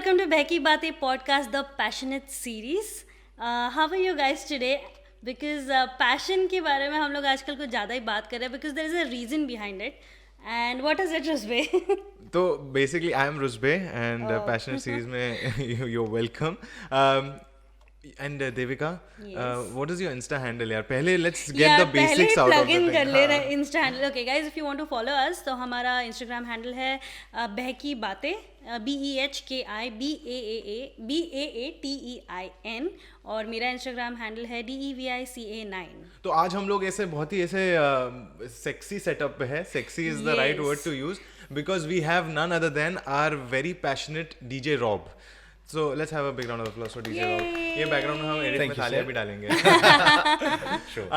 welcome to Behki Baatein podcast, the Passionate series. How are you guys today? Because passion के बारे में हम लोग आजकल कुछ ज़्यादा ही बात कर रहे हैं because there is a reason behind it. And what is it, Rusbe? तो basically I am Rusbe and Passionate series में you're welcome. And Devika, Yes. what is your Insta handle यार? पहले let's get the basics out of plug the in thing. कर ले रहे हैं Insta handle. Okay guys, if you want to follow us, तो हमारा Instagram handle है बहकी बातें BEHKI और मेरा Instagram handle है DEVICA9. तो आज हम लोग ऐसे बहुत ही ऐसे sexy setup पे है. Sexy is the right Yes. word to use because we have none other than our very passionate DJ Rob. So let's have a big round of applause for DJ Rob. Yay. ये background में हम edit Thank में you, तालियां sir. भी डालेंगे. Sure.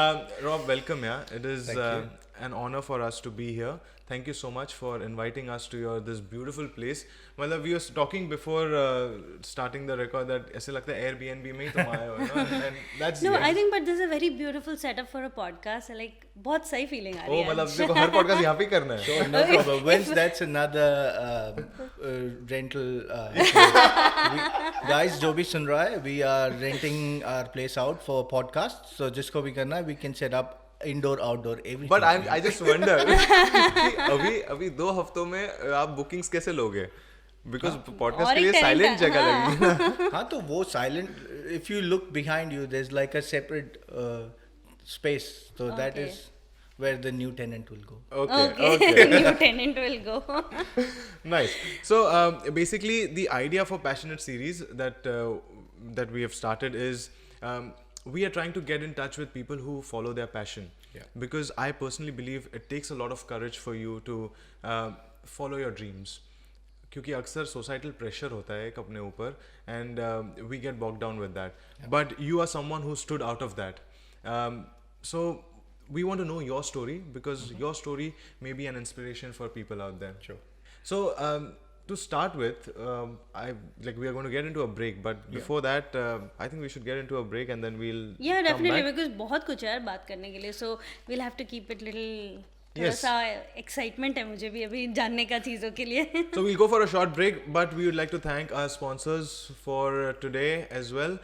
Rob, welcome. Yeah, it is Thank you. an honor for us to be here. Thank you so much for inviting us to this beautiful place. मतलब we were talking before starting the record that ऐसे लगता है Airbnb में ही तुम आए हो, and that's No, yeah. I think but this is a very beautiful setup for a podcast. Like बहुत सही feeling आ रही ओ है. मतलब देखो हर podcast यहाँ पे ही करना है. Sure, no problem. When's that's another rental. Guys, जो भी सुन रहा है, we are renting our place out for podcast. So जिसको भी करना है, we can set up indoor, outdoor, everything. But I just wonder कि अभी 2 हफ्तों में आप bookings कैसे लोगे? Because podcast और के एक लिए tenant silent है, जगह हाँ. लगेगी ना. हाँ तो वो silent. If you look behind you, there's like a separate space. So that Okay. is where the new tenant will go. Okay. New tenant will go. Nice. So basically, the idea for Passionate series that we have started is we are trying to get in touch with people who follow their passion. Yeah. Because I personally believe it takes a lot of courage for you to follow your dreams. क्योंकि अक्सर societal pressure होता है एक अपने ऊपर and we get bogged down with that. But you are someone who stood out of that. So we want to know your story because your story may be an inspiration for people out there. Sure. So to start with, we are going to get into a break, but before that, I think we should get into a break and then we'll Yeah, come definitely back. because बहुत कुछ है यार बात करने के लिए. So we'll have to keep it little. थोड़ा Yes. सा excitement है मुझे भी अभी जानने का चीज़ों के लिए. So we'll go for a short break, but we would like to thank our sponsors for today as well.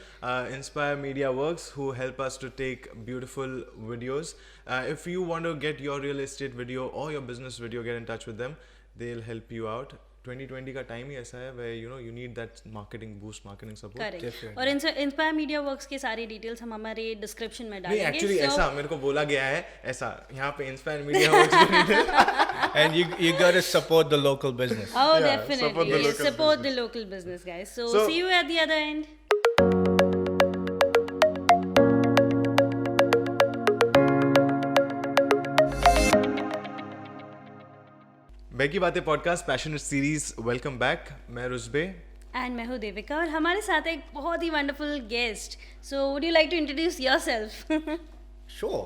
Inspire Media Works, who help us to take beautiful videos. If you want to get your real estate video or your business video, get in touch with them. They'll help you out. 2020 का time ही ऐसा है where you need that marketing boost, marketing support. Correct. Definitely. और inspire media works के सारी details हम हमारे description में नहीं डालेंगे. एक्चुअली So- ऐसा मेरे को बोला गया है ऐसा यहाँ पे inspire media works And you gotta support the local business. Oh, Yeah, definitely. support the local Support the local business, guys. So So- see you at the other end. बेकी बातें podcast passionate series welcome back. मैं Rusbeh. And मैं हूँ देविका और हमारे साथ एक बहुत ही wonderful guest. So would you like to introduce yourself? Sure.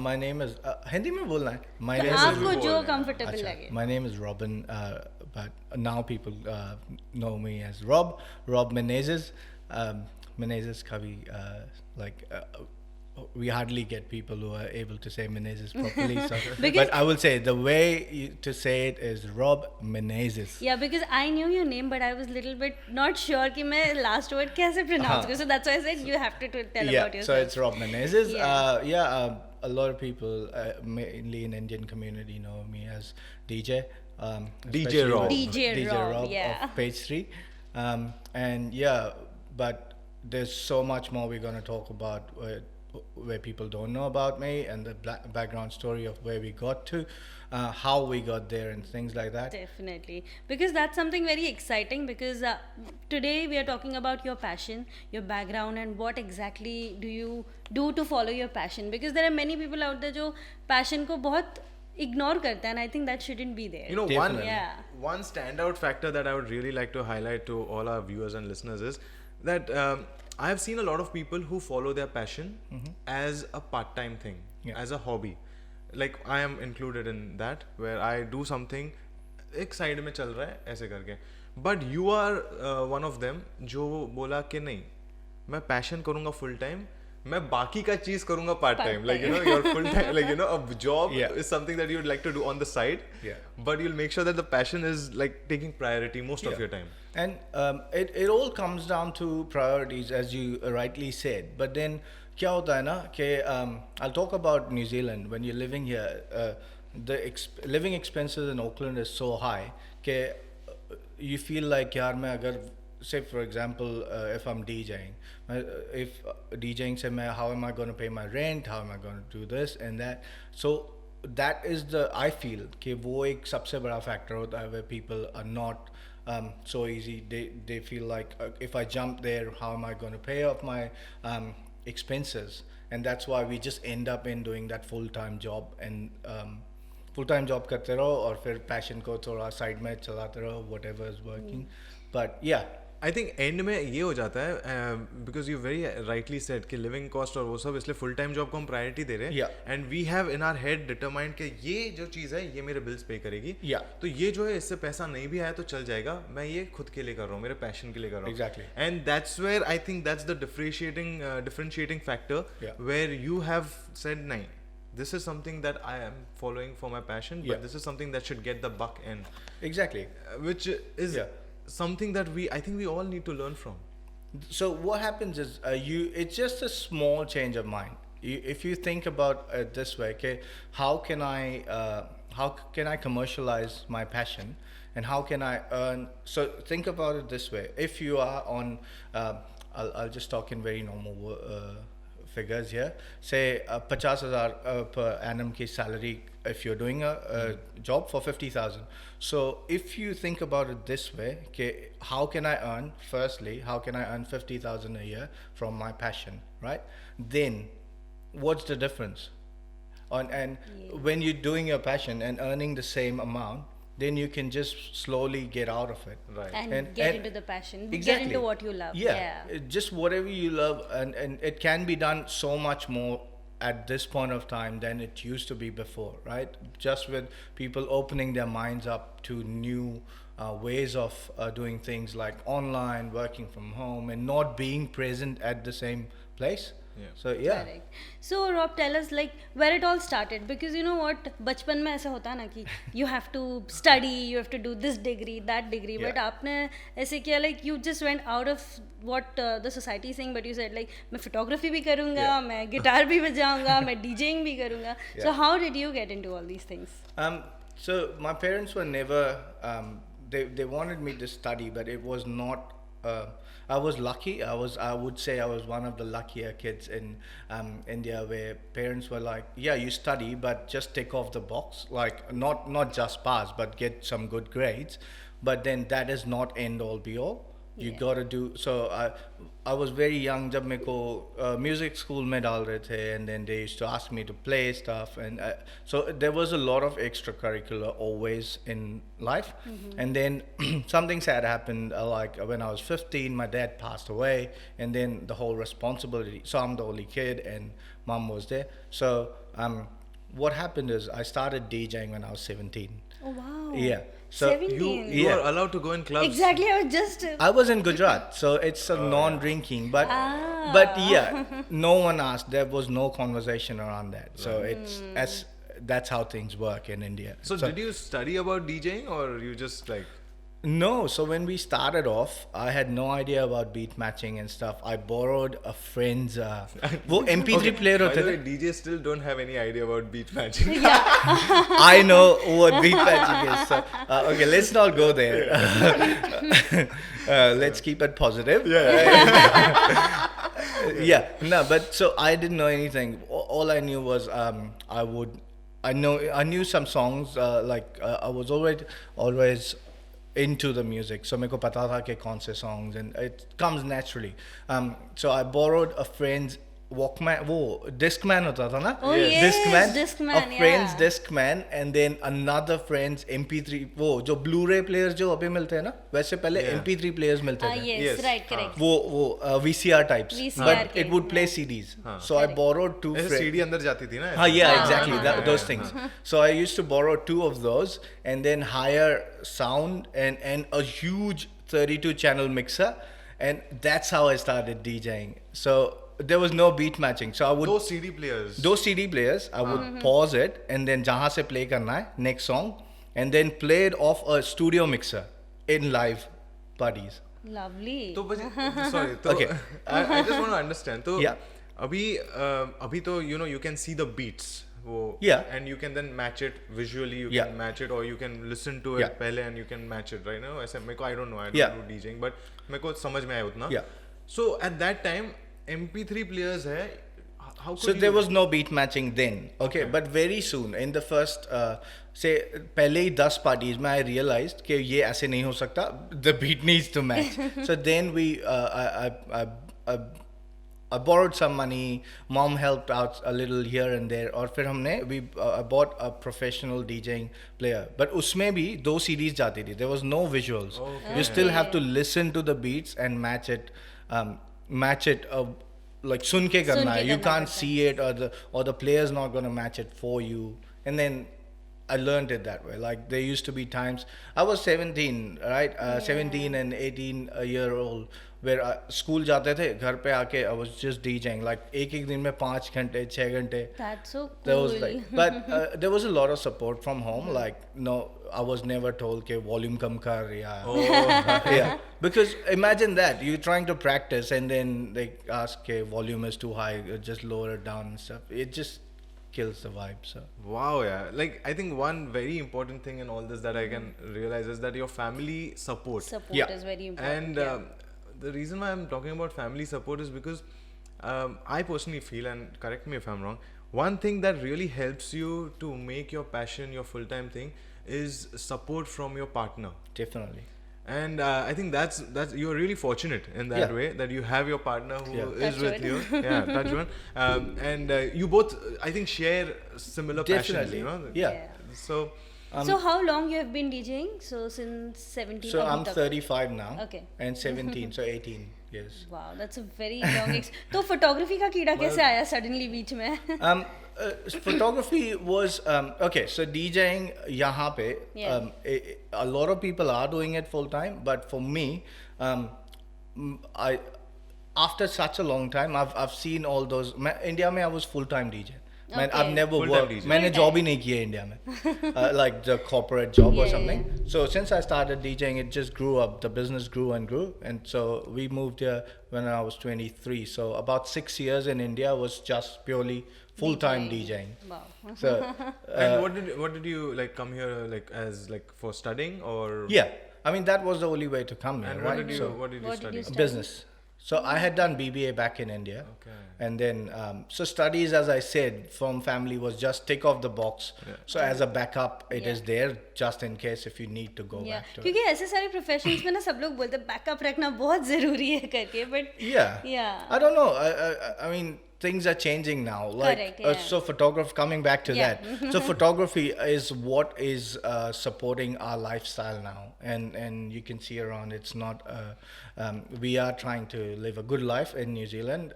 My name is Hindi में बोलना है. My name is आपको जो कंफर्टेबल अच्छा, लगे. My name is Robin, but now people know me as Rob Menezes. Menezes का भी we hardly get people who are able to say Menezes properly. So, Because- but I will say the way to say it is Rob Menezes. Yeah, because I knew your name, but I was little bit not sure कि मैं last word कैसे pronounce करूँ. So that's why I said you have to tell Yeah, about so yourself. it's Rob Menezes. Yeah. A lot of people, mainly in Indian community, know me as DJ. DJ especially Rob. DJ Rob, yeah. of Page 3. And yeah, but there's so much more we're going to talk about where people don't know about me and the background story of where we got to, how we got there and things like that. Definitely, because that's something very exciting. Because today we are talking about your passion, your background, and what exactly do you do to follow your passion. Because there are many people out there जो passion को बहुत ignore करते हैं, and I think that shouldn't be there. You know, Definitely. Yeah. one standout factor that I would really like to highlight to all our viewers and listeners is that I have seen a lot of people who follow their passion as a part-time thing, Yeah. as a hobby. Like I am included in that, where I do something एक side में चल रहा है ऐसे करके. But you are one of them जो बोला कि नहीं मैं पैशन करूँगा फुल टाइम. मैं बाकी का चीज करूंगा part time, like you know your full time, like you know a job Yeah. is something that you would like to do on the side, Yeah. but you'll make sure that the passion is like taking priority most of Yeah. your time. And it all comes down to priorities, as you rightly said. But then, क्या होता है ना कि I'll talk about New Zealand. When you're living here, the living expenses in Auckland is so high कि you feel like यार मैं अगर say for example if I'm DJing, if DJing say मैं how am I going to pay my rent, how am I going to do this and that, so that is the I feel कि वो एक सबसे बड़ा factor होता है where people are not so easy. They feel like if I jump there, how am I going to pay off my expenses? And that's why we just end up in doing that full-time job and full-time job करते रहो और फिर passion को थोड़ा side में चलाते रहो, whatever is working. But yeah, I think end में ये हो जाता है because you very rightly said कि living cost और वो सब, इसलिए full time job को हम priority दे रहे हैं. Yeah. And we have in our head determined कि ये जो चीज़ है ये मेरे bills pay करेगी. Yeah. तो ये जो है इससे पैसा नहीं भी आया तो चल जाएगा, मैं ये खुद के लिए कर रहा हूँ, मेरे passion के लिए कर रहा हूँ. Exactly. And that's where I think that's the differentiating factor Yeah. where you have said नहीं, this is something that I am following for my passion, but Yeah. this is something that should get the buck in, exactly. which is Yeah. something that I think we all need to learn from. So what happens is it's just a small change of mind. If you think about it this way, okay, how can I commercialize my passion, and how can I earn? So think about it this way: if you are on, I'll just talk in very normal figures here. Say 50,000 per annum की salary if you're doing a job for 50,000. So if you think about it this way, okay, how can I earn? Firstly, how can I earn 50,000 a year from my passion, right? Then, what's the difference? And when you're doing your passion and earning the same amount, then you can just slowly get out of it. Right. And get into the passion, get Exactly. into what you love. Yeah, just whatever you love, and it can be done so much more at this point of time than it used to be before, right? Just with people opening their minds up to new ways of doing things like online, working from home, and not being present at the same place. Yeah. So yeah. Correct. So Rob, tell us like where it all started, because you know what, बचपन में ऐसा होता है ना कि you have to study, you have to do this degree, that degree, but Yeah. आपने ऐसे किया like you just went out of what the society is saying, but you said like मैं photography भी करूँगा, Yeah. मैं guitar भी बजाऊँगा, मैं DJing भी करूँगा. So Yeah. how did you get into all these things? So my parents were never. They wanted me to study, but it was not. I was lucky. I would say I was one of the luckier kids in India, where parents were like, "Yeah, you study, but just tick off the box. Like not just pass, but get some good grades. But then that is not end all be all. You Yeah. gotta do." So I was very young जब मेरे को music school में डाल रहे थे, and then they used to ask me to play stuff, and so there was a lot of extracurricular always in life. And then something sad happened, like when I was 15, my dad passed away, and then the whole responsibility. So I'm the only kid, and mom was there. So what happened is I started DJing when I was 17. Oh wow. Yeah. So 17. You Yeah. are allowed to go in clubs. Exactly. I was just. I was in Gujarat, so it's a non-drinking, but yeah, no one asked. There was no conversation around that. So that's how things work in India. So did you study about DJing, or you just like? No. So when we started off, I had no idea about beat matching and stuff. I borrowed a friend's वो MP3 player By होते the way, थे. DJs still don't have any idea about beat matching. I know what beat matching is. So okay, let's not go there. Let's keep it positive. Yeah, no, but so I didn't know anything. All I knew was I knew some songs. I was always into the music, so मेरे को पता था कि कौन से songs, and it comes naturally. So I borrowed a friend's Walkman, वो Discman होता था ना? Oh, yes, Discman, Discman, a friend's yeah. Discman, and then another friend's MP3, वो जो Blu-ray players जो अभी मिलते हैं ना, वैसे पहले Yeah. MP3 players मिलते थे. Yes, Yes. right, correct. वो VCR types, VCR but के, it would play yeah. CDs. So I borrowed two ऐसे friends. CD अंदर जाती थी ना. Yeah, ऐसे. exactly. yeah, Those yeah. things. So I used to borrow two of those, and then hire sound and a huge 32 channel mixer, and that's how I started DJing. So there was no beat matching. So I would Those CD players. those CD players, I would pause it and then jahan se play karna hai, next song, and then play it off a studio mixer in live parties. Lovely. तो sorry तो Okay. I just want to understand तो Yeah. अभी तो you can see the beats वो Yeah. and you can then match it visually, you Yeah. can match it or you can listen to it Yeah. पहले and you can match it, right? No, ऐसे मेरे को I don't know, I don't Yeah. do DJing, but मेरे को समझ में आया उतना. Yeah. So at that time MP3 players है, how could So you? there was no beat matching then, okay? But very soon, in the first, say, पहले ही 10 parties में I realized कि ये ऐसे नहीं हो सकता. The beat needs to match. So then I borrowed some money. Mom helped out a little here and there. और फिर हमने I bought a professional DJing player. But उसमें भी 2 CDs जाती थी. There was no visuals. You still have to listen to the beats and match it. Like सुन के करना है. You करना can't पड़ता है. see it or the player's not gonna match it for you. And then I learned it that way. Like there used to be times I was 17, right? 17 and 18 a year old, where school जाते थे घर पे आके I was just DJing. Like एक दिन में 5 घंटे 6 घंटे. That's so There cool. was like, but there was a lot of support from home. Like no, I was never told के volume कम कर या yeah. Because imagine that you're trying to practice and then they ask के volume is too high, just lower it down and stuff. It just kills the vibe. So Wow, yeah. Like I think one very important thing in all this that I can realize is that your family support. Support Yeah. is very important. And the reason why I'm talking about family support is because I personally feel, and correct me if I'm wrong, one thing that really helps you to make your passion your full-time thing is support from your partner. definitely. And I think that's you're really fortunate in that Yeah. way that you have your partner who Yeah. is Touch with wood. you. Yeah, touch wood. And you both, I think, share similar passions. Definitely. You know. Yeah. So So how long you have been DJing? So since 17. So abhi I'm tak. 35 now. Okay. And 17, so 18 years. Wow, that's a very long तो photography का कीड़ा कैसे आया suddenly बीच में? Photography was okay. So DJing यहाँ पे, Yeah. a lot of people are doing it full time, but for me, I after such a long time, I've seen all those. India में I was full time DJ. Man, I've Okay. never Full-time worked. DJ. मैंने job ही नहीं किया India में, like the corporate job or Yeah, something. So since I started DJing, it just grew up. The business grew and grew, and so we moved here when I was 23. So about 6 years in India was just purely full-time DJing. Wow. So and what did you like come here like as like for studying or yeah, I mean that was the only way to come here, and right? what did you So what did you What did study? you study? business. So I had done BBA back in India. Okay. And then, so studies, as I said, from family was just tick off the box. So as a backup, it is Yeah. there just in case if you need to go Yeah. back to it. क्योंकि ऐसे सारे professions में ना सब लोग बोलते हैं backup रखना बहुत ज़रूरी है करके, but Yeah. Yeah. I don't know. I mean, things are changing now. Like, Correct, yeah. so photography, coming back to Yeah. that. So photography is what is supporting our lifestyle now. And you can see around, it's not, we are trying to live a good life in New Zealand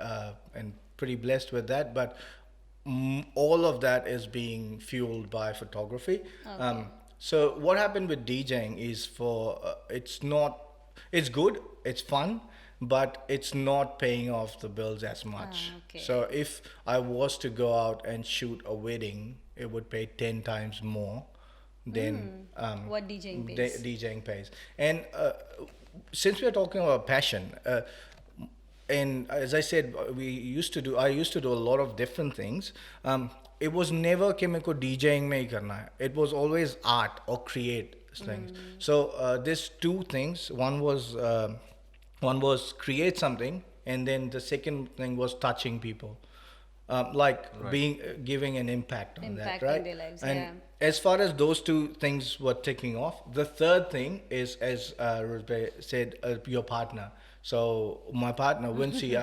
and pretty blessed with that. But all of that is being fueled by photography. So what happened with DJing is it's good, it's fun, but it's not paying off the bills as much. okay. So if I was to go out and shoot a wedding, it would pay 10 times more than what DJing pays. DJing pays. And since we're talking about passion, and as I said, I used to do a lot of different things. It was never कि मेरे को DJing में ही करना है. It was always art or create things. So there's two things. One was create something, and then the second thing was touching people, giving an impact on that, Impacting right? their lives, And yeah. as far as those two things were ticking off, the third thing is, as Ruzbe said, your partner. So my partner, Wincy,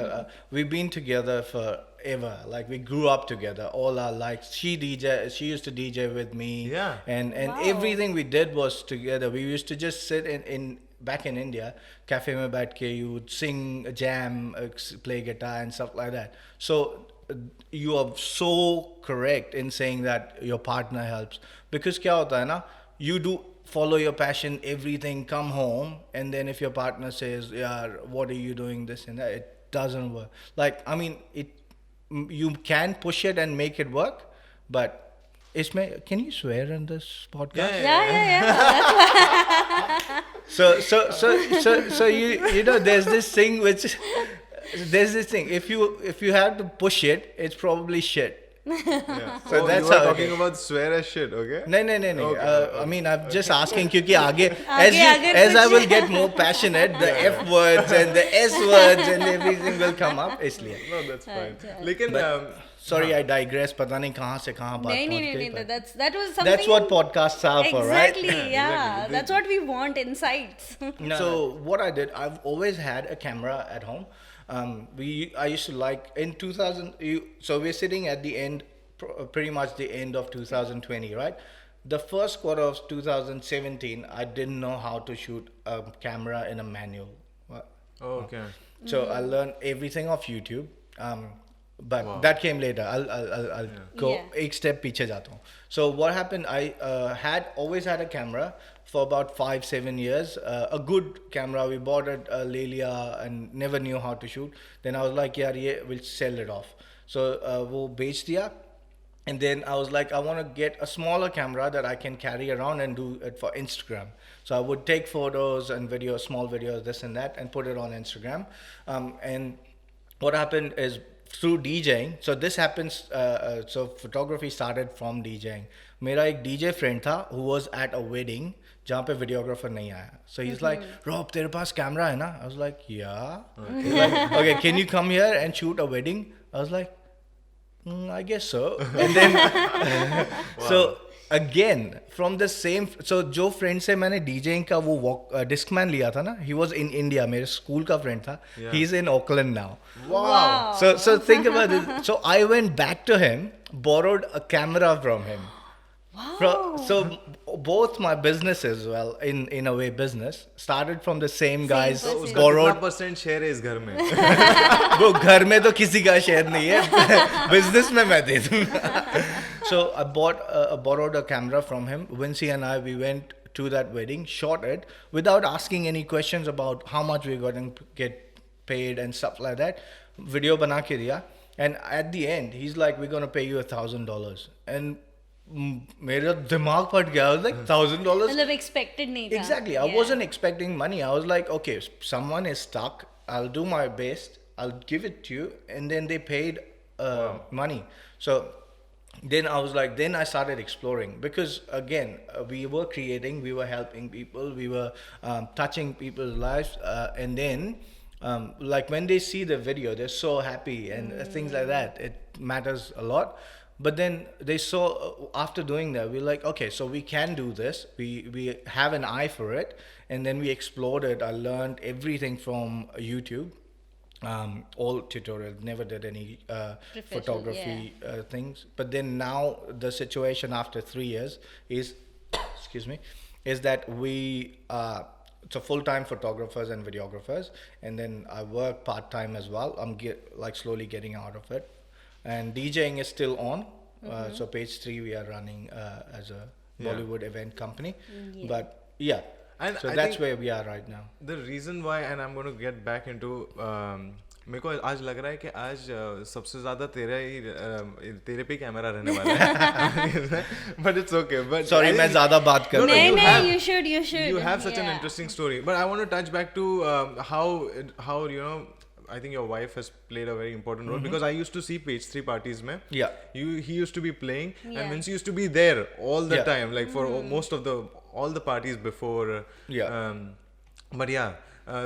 we've been together forever. Like we grew up together all our lives. She used to DJ with me. Yeah. And Wow. everything we did was together. We used to just sit in back in India, cafe mein baith ke, you would sing, jam, play guitar and stuff like that. So you are so correct in saying that your partner helps, because kya hota hai na, you do follow your passion, everything, come home, and then if your partner says, yeah, what are you doing, this and that, doesn't work. Like, I mean, you can push it and make it work, but can you swear in this podcast? Yeah. So you know, there's this thing if you have to push it, it's probably shit. Yeah. So that's you were how it talking is. about swear as shit, okay? No. I mean, I'm just asking क्योंकि आगे आगे as I कुछ- will get more passionate, the F words and the S words and everything will come up. इसलिए. No, that's fine. अच्छा. लेकिन Sorry, I digress. पता नहीं कहाँ से कहाँ बात नहीं, पहुँच गई, नहीं, but that was something. that's what podcasts are for, right? Exactly, yeah. That's what we want, insights. So what I did, I've always had a camera at home. I used to like in 2000. So we're sitting at the end, pretty much the end of 2020, right? The first quarter of 2017, I didn't know how to shoot a camera in a manual. okay. So I learned everything off YouTube. But that came later. I'll go Yeah. एक step पीछे जाता हूँ. So what happened? I always had a camera for about 5-7 years. A good camera. We bought it Lelia and never knew how to shoot. Then I was like, yeah, we'll sell it off. So वो बेच दिया. And then I was like, I want to get a smaller camera that I can carry around and do it for Instagram. So I would take photos and videos, small videos, this and that, and put it on Instagram. And what happened is through DJing, so this happens, so photography started from DJing. मेरा एक DJ friend था who was at a wedding जहाँ पे videographer नहीं आया. So he's like, Rob, तेरे पास camera है ना? I was like, yeah. He's like, okay, can you come here and shoot a wedding? I was like, I guess so. And then so again from the same, so जो friend से मैंने DJing का वो Discman लिया था ना, he was in India, मेरे school का friend था. Yeah. He's in Auckland now. Wow. So think about it. So I went back to him, borrowed a camera from him. So both my businesses, well, in a way business, started from the same guys. person. उसका Borrowed. कितना % share है इस घर में? वो घर में तो किसी का शेयर नहीं है, बिजनेस में मैं दे दूंगा. So I borrowed a camera from him. Vinci and I, we went to that wedding, shot it without asking any questions about how much we're going to get paid and stuff like that. Video बना के दिया, and at the end he's like, we're going to pay you $1,000, and मेरा दिमाग फट गया. I was like, $1,000? मतलब expected नहीं था. Exactly. I Yeah. wasn't expecting money. I was like, okay, someone is stuck. I'll do my best. I'll give it to you. And then they paid money. So then I was like, then I started exploring, because again, we were creating, we were helping people, we were touching people's lives. And then like when they see the video, they're so happy and things like that. It matters a lot. But then they saw, after doing that, we're like, okay, so we can do this. We have an eye for it. And then we explored it. I learned everything from YouTube, all tutorials, never did any photography things. But then now the situation after 3 years is, excuse me, is that we, so full-time photographers and videographers. And then I work part-time as well. I'm slowly getting out of it. And DJing is still on. So Page 3 we are running as a Bollywood event company. But yeah, And so I that's think where we are right now. The reason why, and I'm going to get back into, मेरे को आज लग रहा है कि आज सबसे ज़्यादा तेरे पे कैमरा रहने वाला है. But it's okay. But Sorry, मैं ज़्यादा बात कर रहा हूँ. नहीं, you should. You have such an Yeah. interesting story. But I want to touch back to how you know, I think your wife has played a very important role, because I used to see Page 3 parties mein. Yeah. He used to be playing, Yeah. and Vinci used to be there all the Yeah. time, like for most of all the parties before. Yeah. But yeah.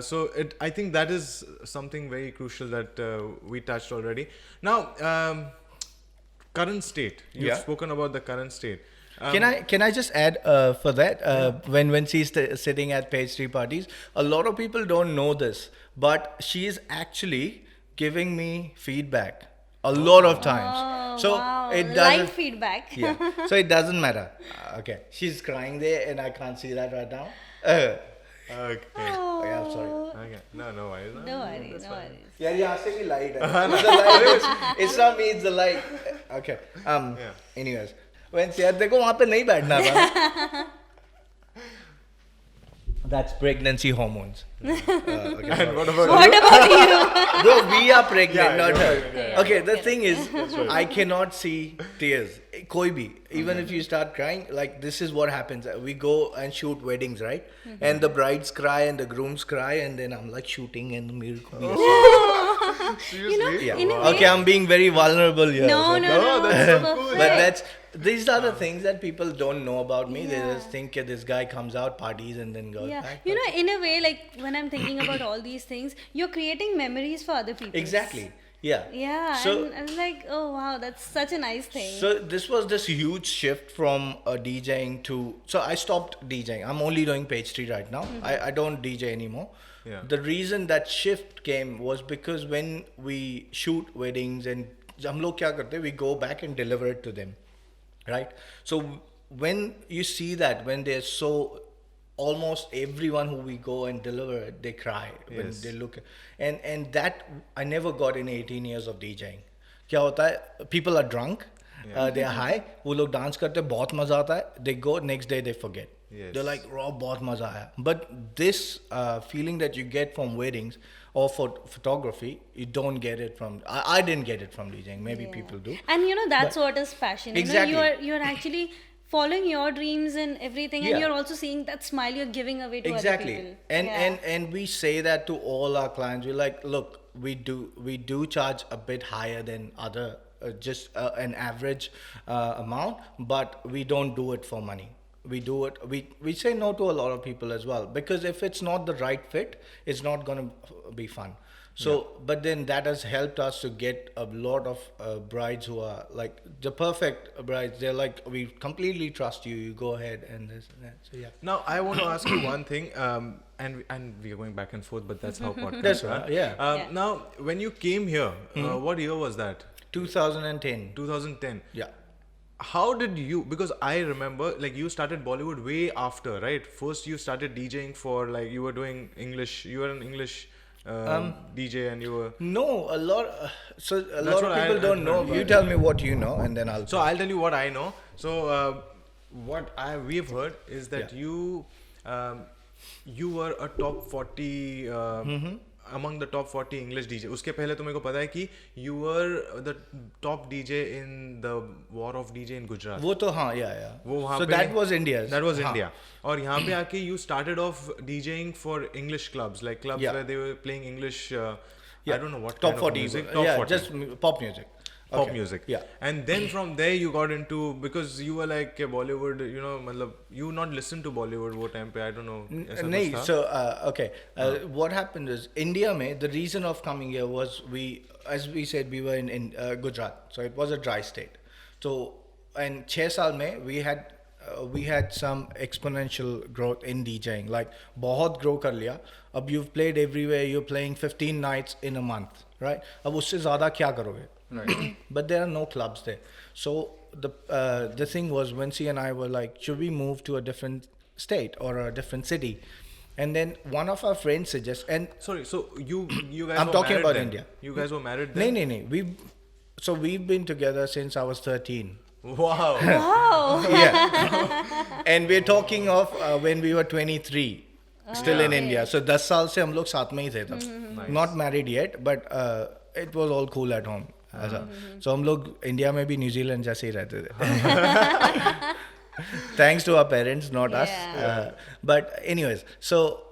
So I think that is something very crucial that we touched already. Now, current state. You've Yeah. spoken about the current state. Can I just add for that when she's sitting at Page 3 parties, a lot of people don't know this, but she is actually giving me feedback a lot of times. Oh, So wow. it doesn't. Live feedback. Yeah. So it doesn't matter. Okay. She's crying there, and I can't see that right now. Okay. Okay, I'm sorry. Okay. No worries. No worries, no worries. यार यहाँ से भी light है. The light. It's not me. It's the light. Okay. Yeah. Anyways, when यार देखो वहाँ पे नहीं बैठना था. That's pregnancy hormones. And what about What about you? Bro, we are pregnant, Yeah, not you're her. pregnant, Okay, the thing is, I cannot see tears. Koi bhi. Even if you start crying, like this is what happens. We go and shoot weddings, right? And the brides cry and the grooms cry, and then I'm like shooting and mere ko bhi aisa. You know, Yeah. in a way, Okay, I'm being very vulnerable here. no, so- no, no, that's so perfect. cool. But these are the things that people don't know about me. They just think this guy comes out, parties, and then goes Yeah, back. you know, in a way, like when I'm thinking about all these things, you're creating memories for other people. Exactly. Yeah. Yeah, So and I'm like, oh wow, that's such a nice thing. So this was this huge shift from DJing to. So I stopped DJing. I'm only doing page 3 right now. I don't DJ anymore. Yeah. The reason that shift came was because when we shoot weddings and हम लोग क्या करते हैं, we go back and deliver it to them, right? So when you see that, when they're so almost everyone who we go and deliver it, they cry when Yes. they look, and that I never got in 18 years of DJing. क्या होता है, people are drunk, they are high, वो लोग dance करते हैं, बहुत मजा आता है, they go, next day they forget. Yes. They're like, raw, बहुत मजा आया. But this feeling that you get from weddings or for photography, you don't get it from, I didn't get it from DJing, maybe people do. And you know, that's what is passion. Exactly. You know, you're actually following your dreams and everything, Yeah. and you're also seeing that smile you're giving away to Exactly. other people. And, Yeah. and we say that to all our clients. We're like, look, we do charge a bit higher than other just an average amount, but we don't do it for money. We do it, we say no to a lot of people as well, because if it's not the right fit, it's not going to be fun. So but then that has helped us to get a lot of brides who are like the perfect brides. They're like, we completely trust you, you go ahead and this and that. So yeah. Now I want to ask you one thing, and we are going back and forth, but that's how podcasts That's are. right, yeah. Yeah. Now, when you came here, what year was that? 2010. 2010. Yeah. How did you? Because I remember, like, you started Bollywood way after, right? First, you started DJing for, like, you were doing English. You were an English DJ, and you were. No, a lot. So a lot what of people I don't know. heard. You tell me what you know, and then I'll. So I'll tell you what I know. So what we've heard is that you were a top 40 among the top 40 English DJ. उसके पहले तो मेरे को पता है कि you were the top DJ in the War of DJ in Gujarat. वो तो हाँ, yeah. वो वहाँ So पे that was India's. That was हाँ. India. और यहाँ पे आके you started off DJing for English clubs, like clubs Yeah. where they were playing English. Yeah. I don't know what Top kind 40. of music. Top yeah, 40. just pop music. Pop Okay. music. Yeah. And then from there you got into, because you were like Bollywood, you know, मतलब you not listen to Bollywood वो time पे, I don't know. ऐसा कुछ नहीं, था? so okay. What happened is India में the reason of coming here was as we said, we were in Gujarat, so it was a dry state. So and 6 साल में we had some exponential growth in DJing. Like बहुत grow कर लिया. अब you've played everywhere. You're playing 15 nights in a month, right? अब उससे ज़्यादा क्या करोगे? Right. But there are no clubs there. So the thing was, Vinci and I were like, should we move to a different state or a different city? And then one of our friends suggests, and Sorry, so you guys I'm were talking married about then? India. You guys were married then? no, we've been together since I was 13. Wow. Yeah. And we're talking of when we were 23, still in India. So 10 साल से हम लोग साथ में ही थे तब. Not married yet, but it was all cool at home. So हम लोग इंडिया में भी न्यूजीलैंड जैसे ही रहते थे. Thanks to our parents, not us. But anyways, so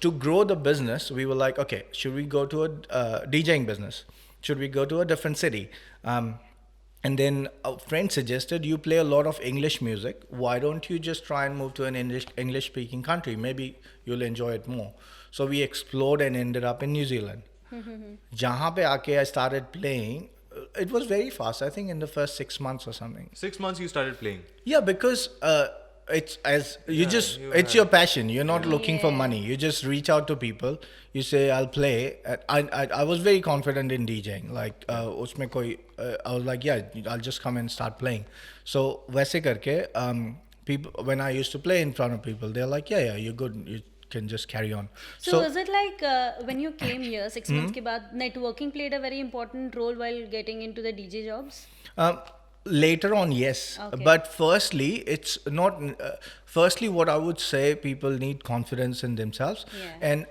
to grow the business, we were like, okay, should we go to a DJing business? Should we go to a different city? And then a friend suggested, you play a lot of English music. Why don't you just try and move to an English speaking country? Maybe you'll enjoy it more. So we explored and ended up in New Zealand. Jahan pe aake I started playing. It was very fast. I think in the first 6 months or something. 6 months you started playing. Yeah, because it's as it's your passion. You're not looking for money. You just reach out to people. You say, I'll play. I was very confident in DJing. Like usme koi, I was like, yeah, I'll just come and start playing. So वैसे करके people, when I used to play in front of people, they're like, yeah, you're good. You can just carry on. So was it like when you came here 6 months के बाद networking played a very important role while getting into the DJ jobs? Later on, yes. Okay. But firstly, it's not. Firstly, what I would say, people need confidence in themselves. Yeah. And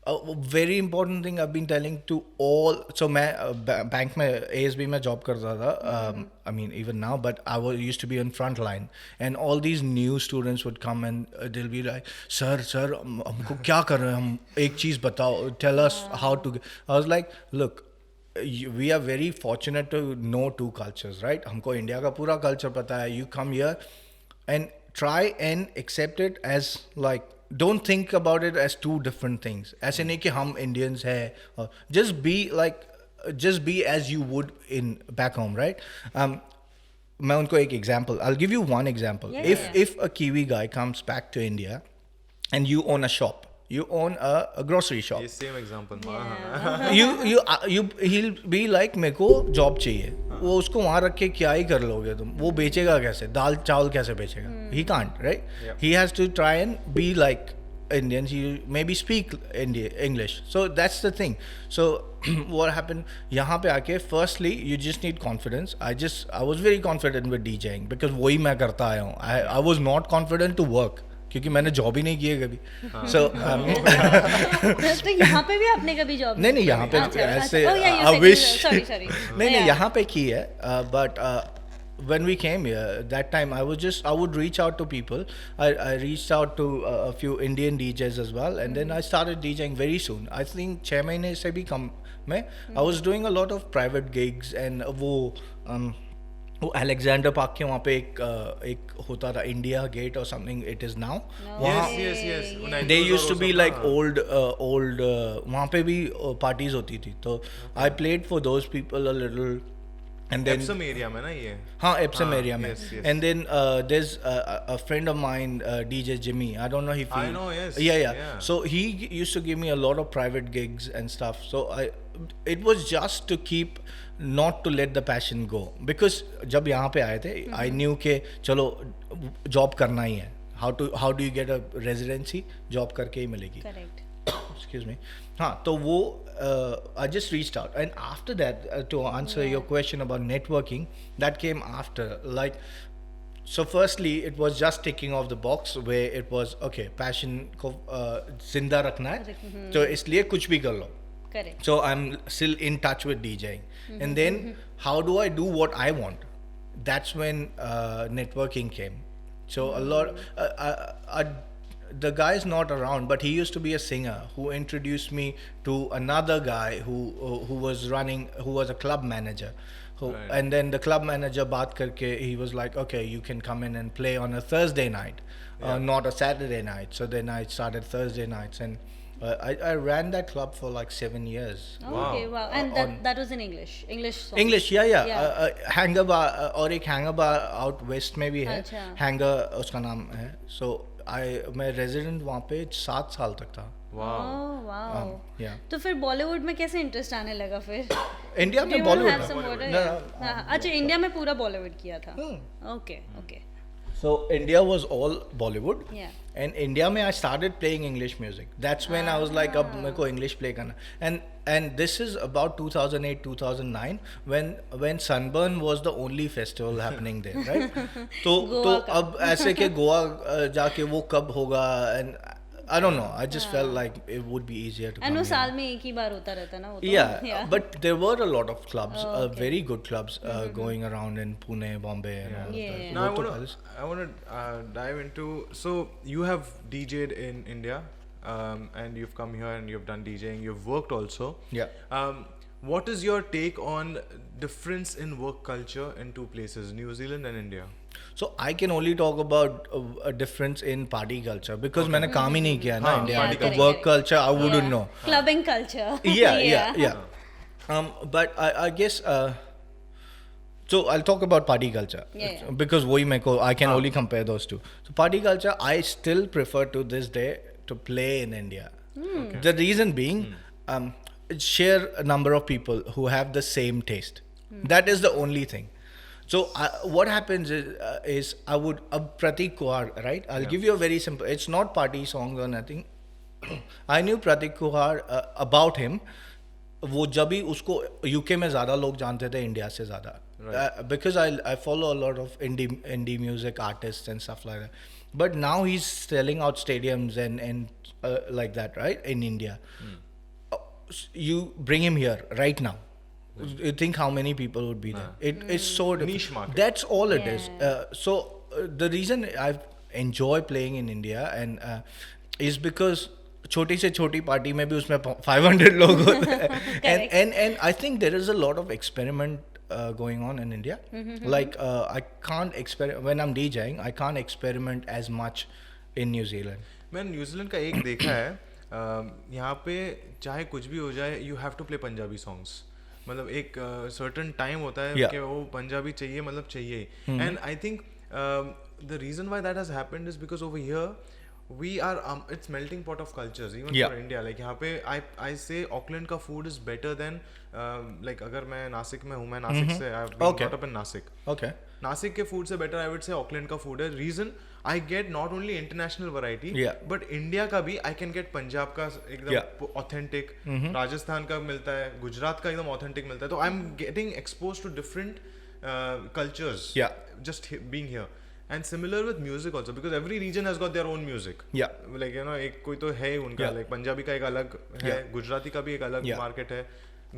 a very important thing I've been telling to all. So मैं bank में ASB में job करता था. I mean even now, but I used to be on front line, and all these new students would come and they'll be like, sir हमको क्या कर रहे हैं हम, एक चीज़ बताओ, tell us how to. I was like, look. We are very fortunate to know two cultures, right? हमको India का पूरा culture पता है. You come here and try and accept it as like, don't think about it as two different things. ऐसे नहीं कि हम Indians हैं. Just be like, just be as you would in back home, right? मैं उनको एक example. I'll give you one example. Yeah, If a Kiwi guy comes back to India and you own a shop, you own a grocery shop. ये same example. He'll be like, मेरे को job चाहिए. वो उसको वहाँ रख के क्या ही कर लोगे तुम? वो बेचेगा कैसे? दाल चावल कैसे बेचेगा? He can't, right? Yep. He has to try and be like Indians. You maybe speak English. So that's the thing. So what happened? यहाँ पे आके, firstly, you just need confidence. I was very confident with DJing because वही मैं करता आया हूँ. I was not confident to work. क्योंकि मैंने जॉब ही नहीं की है कभी. So तो यहाँ पे भी आपने कभी जॉब नहीं यहाँ पे ऐसे I wish नहीं यहाँ पे की है. But when we came here, that time I would reach out to people. I reached out to a few Indian DJs as well, and then I started DJing very soon. I think 6 महीने से भी कम में. I was doing a lot of private gigs, and वो Alexander Park के वहाँ पे एक होता था, इंडिया गेट और something it is now. Yes. They used to be like old वहाँ पे भी पार्टीज होती थी. तो I played for those people a little. And then Epsom area में ना ये. हाँ, Epsom area में. Yes. And then there's a friend of mine, DJ Jimmy. I don't know if I know, yes. Yeah. So he used to give me a lot of private gigs and stuff. So it was just to keep, not to let the passion go. Because जब यहाँ पे आए थे, I knew कि चलो job करना ही है. How do you get a residency? Job करके ही मिलेगी. Correct. Excuse me. हाँ, तो वो I just reached out, and after that, to answer your question about networking, that came after. Like, so firstly, it was just ticking off the box where it was okay. Passion को जिंदा रखना है, तो इसलिए कुछ भी कर लो. Correct. So I'm still in touch with DJing, and then how do I do what I want? That's when networking came. So a lot. The guy is not around, but he used to be a singer who introduced me to another guy who was a club manager. Right. And then the club manager baat karke, he was like, okay, you can come in and play on a Thursday night, not a Saturday night. So then I started Thursday nights, and I ran that club for like 7 years. Okay, wow. And that was in English songs. English, yeah. Hanger bar और एक hanger bar out west में भी है. अच्छा. Hanger उसका नाम है. So मैं resident वहाँ पे 7 साल तक था. Wow. Oh, wow. Yeah. तो फिर बॉलीवुड में कैसे इंटरेस्ट आने लगा फिर? इंडिया Do में you want to have Bollywood. some water? No, Yeah. हाँ, अच्छा, इंडिया में पूरा बॉलीवुड किया था. Okay. So India was all Bollywood. Yeah. And India में I started playing English music. That's when I was like, अब मेरे को English play करना. And this is about 2008, 2009 when Sunburn was the only festival happening there, right? तो अब ऐसे के गोवा जाके वो कब होगा, and I don't know. I just felt like it would be easier to. And वो साल में एक ही बार होता रहता ना वो तो. Yeah, but there were a lot of clubs, very good clubs going around in Pune, Bombay, and all of that. Yeah. Now वो तो I want to dive into. So you have DJ'd in India, and you've come here and you've done DJing. You've worked also. Yeah. What is your take on difference in work culture in two places, New Zealand and India? So I can only talk about a difference in party culture because मैंने काम ही नहीं किया ना India में. तो work culture I wouldn't know. Clubbing culture. Yeah. But I guess. So I'll talk about party culture because वही मेरे को I can only compare those two. So party culture I still prefer to this day to play in India. Okay. The reason being, share a number of people who have the same taste. That is the only thing. So what happens is I would Pratik Kuhar, right? I'll give you a very simple. It's not party songs or nothing. I knew Pratik Kuhar about him. वो जब भी उसको UK में ज़्यादा लोग जानते थे India से ज़्यादा. because I follow a lot of indie music artists and stuff like that. But now he's selling out stadiums and like that, right, in India. You bring him here right now. You think how many people would be there? It is so different. Niche market. That's all it is. The reason I enjoy playing in India and is because छोटी से छोटी party में भी उसमें 500 लोग होते हैं. And I think there is a lot of experiment going on in India. Like I can't experiment when I'm DJing. I can't experiment as much in New Zealand. मैंने न्यूजीलैंड का एक देखा है, यहाँ पे चाहे कुछ भी हो जाए you have to play Punjabi songs. मतलब एक सर्टेन टाइम होता है कि वो पंजाबी चाहिए, मतलब चाहिए. And I think the reason why that has happened is because over here we are it's melting pot of cultures even for India. Like यहाँ पे I say Auckland का food is better than like अगर मैं नासिक में हूँ, मैं नासिक से I've been brought up in Nasik. Okay. Nashik के food से better I would say Auckland का food है. Reason I get not only international variety but India का भी I can get पंजाब का एकदम authentic, राजस्थान का मिलता है, गुजरात का एकदम authentic मिलता है. तो I'm getting exposed to different cultures just being here. And similar with music also because every region has got their own music. Like you know एक कोई तो है उनका like पंजाबी का एक अलग है, गुजराती का भी एक अलग market है,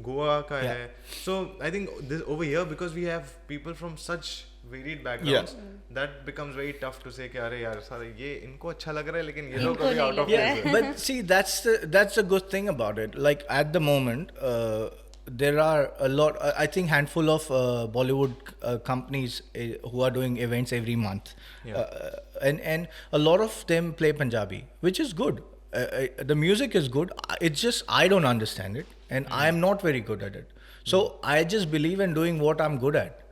गोवा का है. So I think this over here because we have people from such varied backgrounds that becomes very tough to say कि अरे यार सारे ये इनको अच्छा लग रहा है लेकिन ये लोग अभी out of place है. But see that's the good thing about it. Like at the moment there are a lot, I think handful of Bollywood companies who are doing events every month. And a lot of them play Punjabi, which is good. The music is good. It's just I don't understand it and I am not very good at it. So I just believe in doing what I'm good at.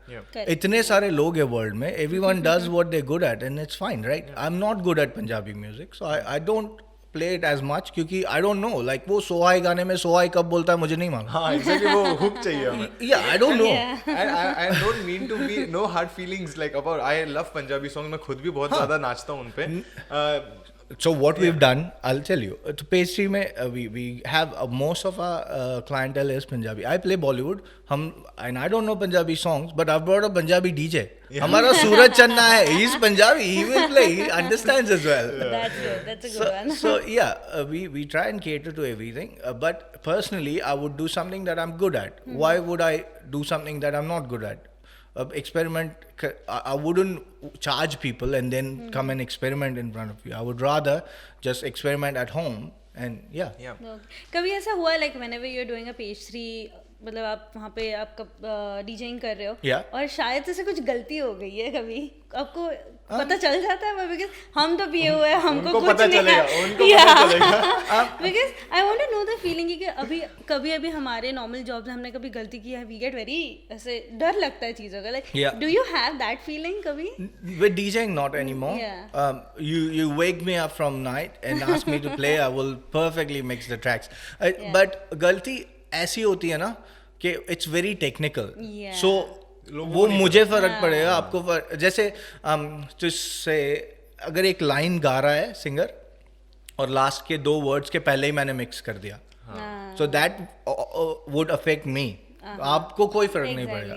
इतने सारे लोग हैं world में, everyone does what they're good at and it's fine, right? I'm not good at Punjabi music, so I don't play it as much क्योंकि I don't know, like वो सोहाई गाने में सोहाई कब बोलता है मुझे नहीं मालूम. हाँ exactly वो hook चाहिए हमें. Yeah, I don't know. I don't mean to be no hard feelings like about I love Punjabi songs. मैं खुद भी बहुत ज़्यादा नाचता हूँ उन पे. So what we've done, I'll tell you. To pastry में we have most of our clientele is Punjabi. I play Bollywood. And I don't know Punjabi songs, but I've brought a Punjabi DJ. हमारा सूरज चन्ना है. He's Punjabi. He will play. He understands as well. That's good. That's a good one. So yeah, we try and cater to everything. But personally, I would do something that I'm good at. Why would I do something that I'm not good at? Experiment. I wouldn't charge people and then come and experiment in front of you. I would rather just experiment at home and yeah. Okay. कभी ऐसा हुआ है like whenever you're doing a page 3 मतलब आप वहाँ पे आप DJing कर रहे हो और शायद से कुछ गलती हो गई है, कभी आपको पता चल जाता है? बिकॉज हम तो पिए हुए हैं, हमको कुछ पता नहीं चलेगा. Because I want to know the feeling कि अभी अभी हमारे नॉर्मल जॉब्स हमने कभी गलती की है, वी गेट वेरी ऐसे डर लगता है चीज़ों का. Like do you have that feeling कभी? With DJing not anymore. You wake me up from night and ask me to play, I will perfectly mix the tracks. But गलती ऐसी होती है ना कि इट्स वेरी टेक्निकल, सो वो मुझे फर्क पड़ेगा, आपको जैसे से अगर एक लाइन गा रहा है सिंगर और लास्ट के 2 वर्ड्स के पहले ही मैंने मिक्स कर दिया, so that would affect me. आपको कोई फर्क नहीं पड़ेगा.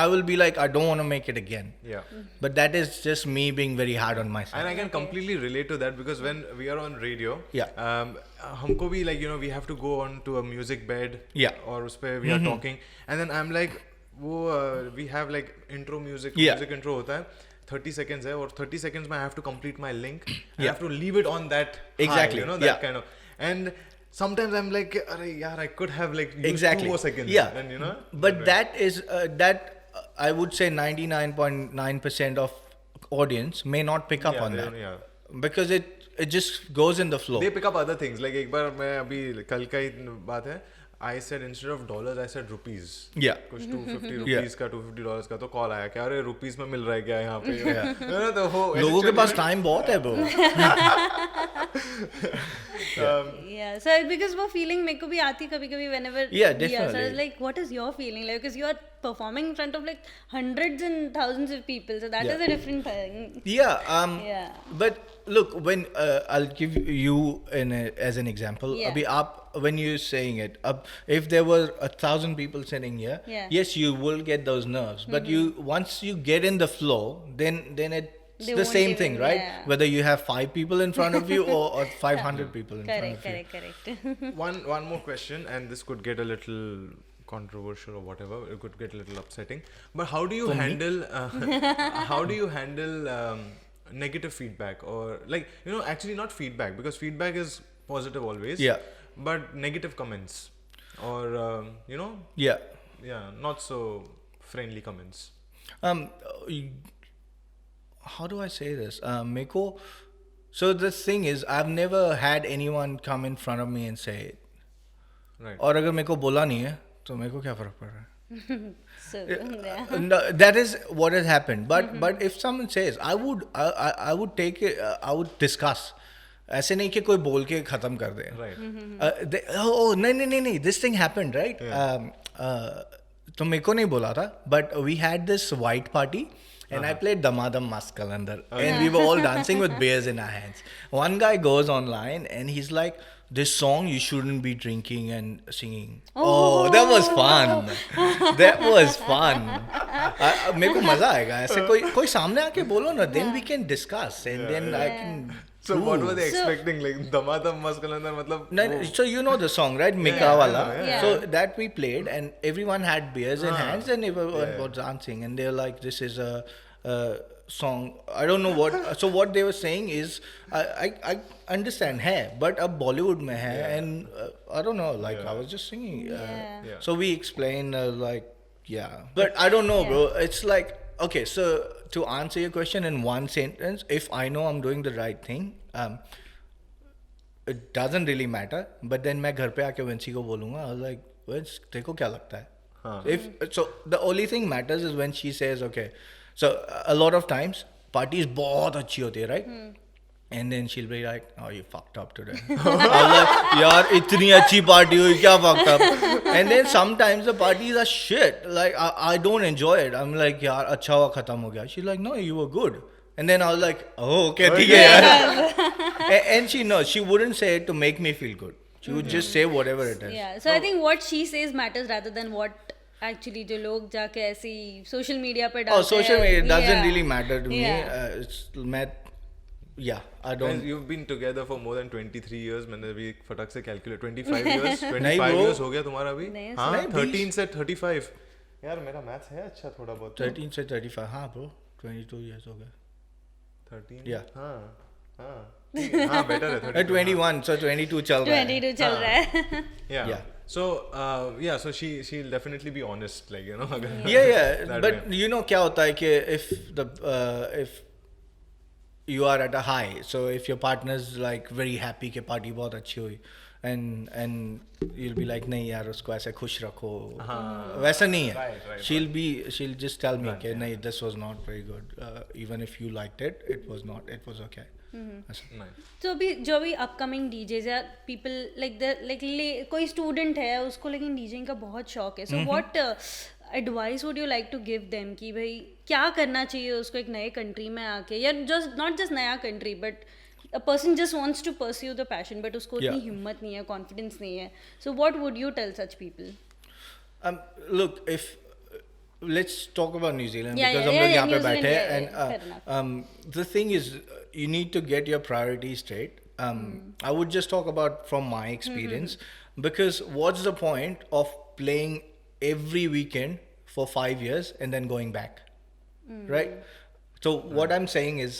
I will be like I don't want to make it again. But that is just me being very hard on myself. And I can completely relate to that because when we are on radio, हमको भी like you know we have to go on to a music bed. और उस पे we are talking and then I'm like वो we have like intro music intro होता है. 30 seconds है और 30 seconds में I have to complete my link. I have to leave it on that exactly high, you know that kind of. And sometimes I'm like, "Arey yaar, I could have like used 2 more seconds." And you know. But that is I would say 99.9% of audience may not pick up on that. Because it just goes in the flow. They pick up other things. Like एक बार मैं अभी कल का ही बात है. I said instead of dollars, I said rupees. कुछ 250 rupees का $250 का तो कॉल आया कि अरे रुपीस में मिल रहा है क्या यहाँ पे? तो वो लोगों के पास टाइम बहुत है bro. So because वो feeling मेरे को भी आती कभी-कभी whenever definitely. So I was like, what is your feeling like? Because you are performing in front of like hundreds and thousands of people, so that is a different thing. But look, when I'll give you as an example. अभी आप when you're saying it, if there were 1,000 people sitting here, Yeah. yes, you will get those nerves. But you once you get in the flow, then it's They the won't same even- thing, right? yeah. Whether you have 5 people in front of you or 500 people in front Correct, of you. correct. One more question, and this could get a little controversial or whatever. It could get a little upsetting. But how do you handle negative feedback, or like, actually not feedback, because feedback is positive always. Yeah. But negative comments, or Yeah. not so friendly comments. You- how do I say this? Meko, so the thing is, I've never had anyone come in front of me and say it. Right. और अगर मेरे को बोला नहीं है तो मेरे को क्या फर्क पड़ रहा है? So, yeah. No, that is what has happened. But if someone says, I would take it. I would discuss. ऐसे नहीं कि कोई बोल के खत्म कर दे. Right. Oh नहीं. This thing happened, right? तो मेरे को नहीं बोला था. But we had this white party. And I played Damadam Mas Kalandar. And we were all dancing with beers in our hands. One guy goes online and he's like, this song you shouldn't be drinking and singing. Oh, that was fun. That was fun. मेरे को मजा आएगा ऐसे कोई सामने आके बोलो ना, then we can discuss and then I can. So what were they So- expecting? Like Damadam Mas Kalandar, matlab. No, so you know the song, right? Mika wala. yeah. So that we played, and everyone had beers in hands, and everyone was dancing, and they're like, "This is a song." I don't know what. So what they were saying is, I understand, hai, but ab Bollywood mein hai, and I don't know. Like I was just singing. Yeah. Yeah. So we explained, like, yeah, but I don't know, bro. It's like, okay, so to answer your question in one sentence, if I know I'm doing the right thing, it doesn't really matter. But then मैं घर पे आके Vinci को बोलूँगा, I was like, Vince, तेको क्या लगता है? If so, the only thing matters is when she says, okay. So a lot of times parties बहुत अच्छी होती है, right? And then she'll be like, oh, you fucked up today. I'm like, यार इतनी अच्छी party हुई, क्या fucked up? And then sometimes the parties are shit. Like I don't enjoy it. I'm like, यार अच्छा हुआ खत्म हो गया. She's like, no, you were good. And then I was like, oh, okay, ठीक है यार. And she knows, she wouldn't say it to make me feel good. She would just say whatever it is. Yeah. So I think what she says matters rather than what actually जो लोग जाके ऐसी social media पे डालते Oh, social media doesn't Yeah. really matter to me. Yeah. I Guys, don't. you've been together for more than 23 years. मैंने भी फटक से calculate 25 years. 25 नहीं bro. years हो गया तुम्हारा भी? नहीं, हाँ, नहीं, 13 से 35. यार मेरा maths है अच्छा थोड़ा बहुत. 13 से 35, हाँ bro, 22 years हो गए. 13. Yeah. हाँ, हाँ, better है 32. 21, so 22 चल रहा है. 22 चल रहा है. Yeah. Yeah. So so she'll definitely be honest, like अगर. Yeah, that but way. you know क्या होता है कि if you are at a high, so if your partner's like very happy कि party बहुत अच्छी हुई, and you'll be like नहीं यार उसको ऐसे खुश रखो, वैसा नहीं है. Right. She'll just tell me कि नहीं, this was not very good, even if you liked it, it was okay. ऐसा. Nice. तो अभी जो अभी अपकमिंग डीजेज या पीपल लाइक कोई स्टूडेंट है उसको लेकिन डीजेइंग का बहुत शौक है, so what advice would you like to give them कि भाई क्या करना चाहिए उसको एक नए कंट्री में आके, या जस्ट नॉट जस्ट नया country but a person just wants to pursue the passion but उसको उतनी हिम्मत नहीं है, कॉन्फिडेंस नहीं है, so what would you tell such people? Look, if let's talk about New Zealand, Yeah, because yeah, हम लोग yeah, यहाँ पे New Zealand, बैठे yeah, हैं, fair enough. and the thing is, you need to get your priorities straight. I would just talk about from my experience, because what's the point of playing every weekend for 5 years and then going back, right? So what I'm saying is,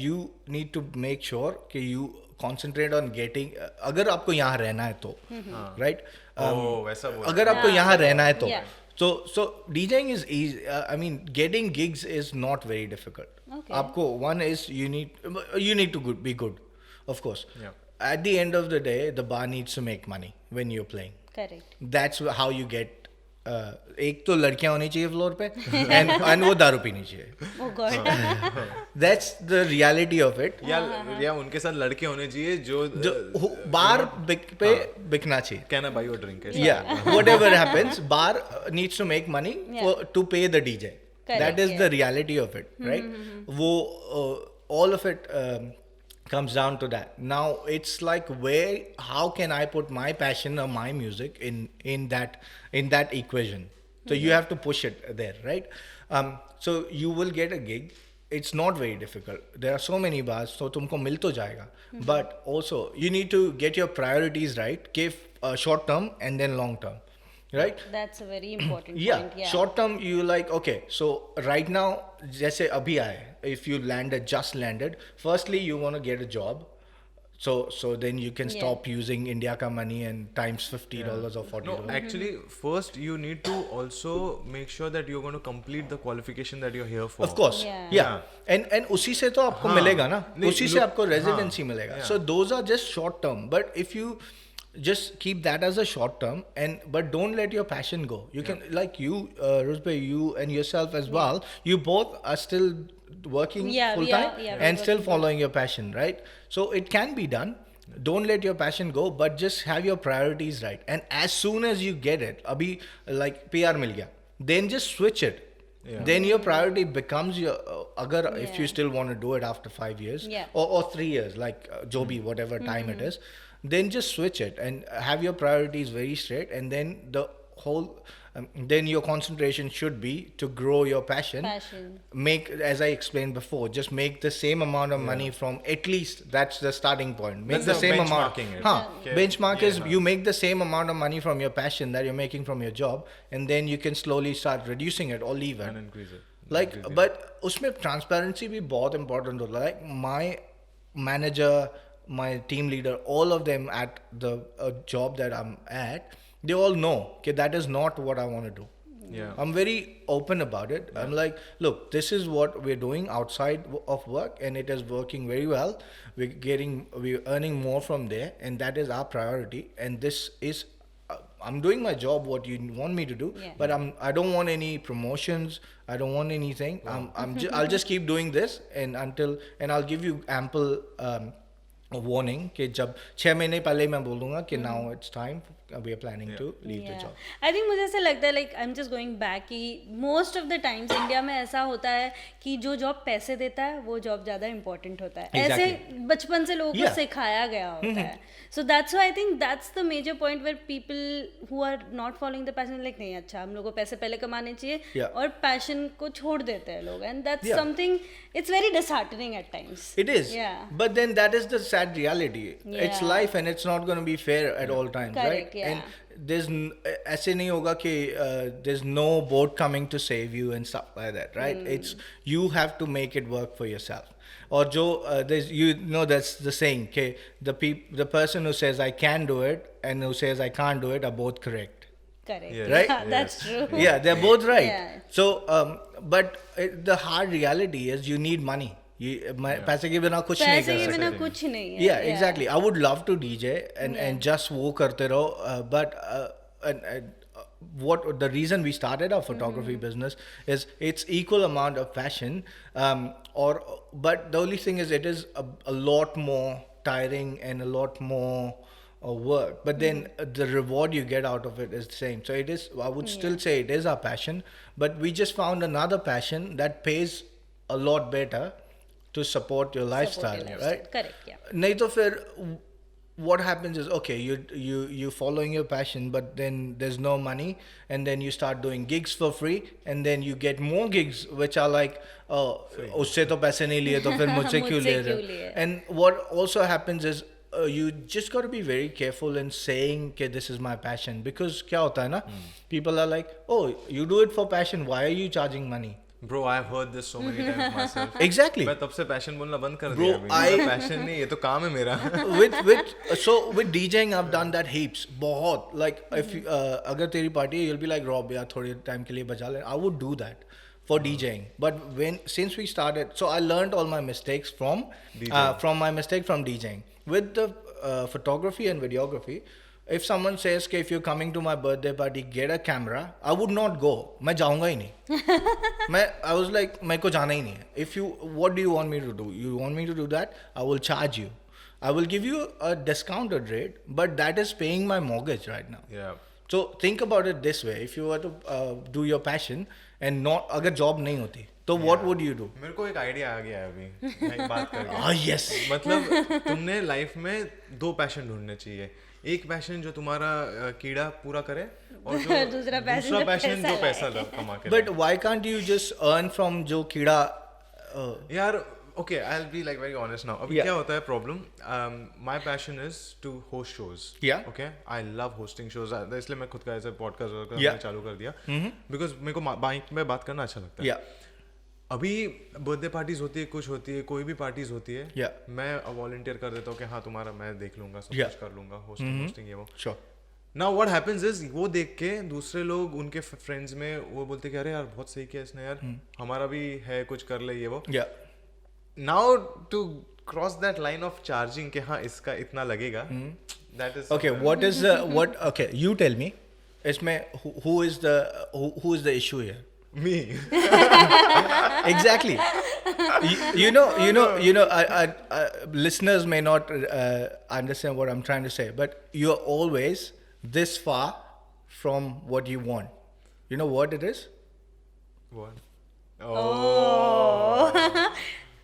you need to make sure कि you concentrate on getting. अगर आपको यहाँ रहना है तो, right? वैसा बोल. अगर आपको यहाँ रहना है तो, Yeah. so DJing is easy. I mean, getting gigs is not very difficult. Okay. आपको one is you need to be good, of course. Yeah. At the end of the day, the bar needs to make money when you're playing. Correct. That's how you get. एक तो लड़कियां होनी चाहिए floor पे, and वो दारू पीनी चाहिए. ओह God. That's the reality of it. या उनके साथ लड़के होने चाहिए जो बार पे बिकना चाहिए. can I buy you a drink? Yeah, whatever happens, bar needs to make money to pay the DJ. Correct, That is the reality of it, right? वो all of it comes down to that. Now it's like, how can I put my passion or my music in that equation? So you have to push it there, right? So you will get a gig. It's not very difficult. There are so many bars, so tumko mil to jayega. But also you need to get your priorities right. Give short term and then long term, right? That's a very important Yeah, point. Yeah. short term you like, okay, so right now, जैसे अभी आए, if you just landed, firstly you want to get a job, so then you can stop using India ka money and times $50 or $40. No, actually, first you need to also make sure that you're going to complete the qualification that you're here for. Of course, Yeah. yeah. And उसी से तो आपको हाँ, मिलेगा ना, नहीं, उसी से look, आपको residency हाँ, मिलेगा. yeah. So those are just short term. But if you just keep that as a short term, but don't let your passion go. You can, like you, Rusbeh, you and yourself as well. You both are still working Yeah, full we are- time yeah, we're and still working following your passion, right? So it can be done. Don't let your passion go, but just have your priorities right. And as soon as you get it, abhi like PR mil gaya, then just switch it. Yeah. Then your priority becomes your agar if you Yeah. still want to do it after 5 years Yeah. or 3 years, like jo bhi, whatever time it is, then just switch it and have your priorities very straight, and then the whole then your concentration should be to grow your passion. Make, as I explained before, just make the same amount of money from, at least that's the starting point. Make That's the the same amount. benchmarking it. Huh. Okay. Benchmark is Yeah. you make the same amount of money from your passion that you're making from your job, and then you can slowly start reducing it or leave it. And increase it. Like, Increase it. but उसमें transparency भी बहुत important होता है. Like my manager, my team leader, all of them at the job that I'm at, they all know that that is not what I want to do. Yeah. I'm very open about it. I'm like, look, this is what we're doing outside of work, and it is working very well. We're earning more from there, and that is our priority. And this is, I'm doing my job, what you want me to do, Yeah. but I don't want any promotions. I don't want anything. I'll just keep doing this, and I'll give you ample warning कि जब 6 महीने पहले मैं बोल दूंगा कि now it's time, we are planning to leave the job. I think मुझे ऐसा लगता है, like I am just going back, कि most of the times India में ऐसा होता है कि जो जॉब पैसे देता है वो जॉब ज़्यादा इंपॉर्टेंट होता है. Exactly. ऐसे बचपन से लोगों को Yeah. सिखाया गया होता है. So that's why I think that's the major point where people who are not following the passion, like नहीं, अच्छा हम लोगों को पैसे पहले कमाने चाहिए, Yeah. और पैशन को छोड़ देते हैं लोग. And that's Yeah. Something, it's very disheartening at times. It is. Yeah. But then that is the sad reality. It's Yeah. life, and it's not going to be fair at all times, Correct, right? yeah. And ऐसे नहीं होगा कि there's no boat coming to save you and stuff like that, right? It's, you have to make it work for yourself. Or जो there's, you know, that's the saying कि the person who says I can do it and who says I can't do it are both correct. Correct. Yeah. Right? That's true. Yeah, they're both right. Yeah. So but the hard reality is you need money. पैसे के बिना कुछ नहीं पैसे कर के सकते. बिना कुछ नहीं है. Yeah, exactly. I would love to DJ and just वो करते रहो, but what the reason we started our photography business is it's equal amount of passion, but the only thing is it is a lot more tiring and a lot more work, but then the reward you get out of it is the same. So it is, I would still say it is our passion, but we just found another passion that pays a lot better to support your lifestyle, right? Correct, yeah. नहीं तो फिर what happens is, okay, you following your passion, but then there's no money, and then you start doing gigs for free, and then you get more gigs which are like, उससे तो पैसे नहीं लिए तो फिर मुझसे क्यों ले मुझसे क्यों रहे लिए? हो? And what also happens is you just got to be very careful in saying कि this is my passion, because क्या होता है ना, people are like, oh, you do it for passion, why are you charging money? Bro, I've heard this so many times myself. Exactly. मैं तब से passion बोलना बंद कर Bro, दिया अभी. मेरा पैशन नहीं, ये तो काम है मेरा. with DJing I've done that heaps, बहुत, like if you, अगर तेरी party है, you'll be like, Rob यार थोड़े time के लिए बजा ले. I would do that for DJing, but since we started, so I learned all my mistakes from my mistake from DJing. With the photography and videography, if someone says कि if you're coming to my birthday party, get a camera, I would not go. मैं जाऊँगा ही नहीं. I was like, मेरे को जाना ही नहीं है. If you, what do you want me to do? You want me to do that? I will charge you. I will give you a discounted rate, but that is paying my mortgage right now. Yeah. So think about it this way: if you were to do your passion and not अगर job नहीं होती तो what would you do? मेरे को एक idea आ गया है अभी मैं बात करके Ah yes. मतलब तुमने लाइफ में 2 पैशन ढूंढने चाहिए. एक पैशन जो तुम्हारा कीड़ा पूरा करे और जो दूसरा passion जो पैशन जो पैसा पैसा कमा के But why can't you just earn from जो कीड़ा यार okay, I'll be like very honest now. अभी Yeah. क्या होता है problem? My passion is to host shows. Yeah. Okay, I love hosting shows. इसलिए मैं खुद का ऐसे podcast Yeah. चालू कर दिया. Because मेरे को माइक में बात करना अच्छा लगता है. Yeah. अभी बर्थडे पार्टीज होती है, कुछ होती है, कोई भी पार्टीज होती है. Yeah. मैं वॉलंटियर कर देता हूँ कि हाँ तुम्हारा मैं देख लूंगा, सब Yeah. कुछ कर लूंगा, होस्टिंग ये वो. Sure. Now what happens is वो देख के दूसरे लोग उनके फ्रेंड्स में वो बोलते कि अरे यार बहुत सही किया इसने यार, हमारा भी है कुछ कर ले ये वो. Yeah. Now to cross that line of charging कि हाँ इसका इतना लगेगा, that is Okay, what is the what? Okay, you tell me. इसमें who is the issue here? me. Exactly. You know. Listeners may not understand what I'm trying to say, but you're always this far from what you want. You know what it is? What?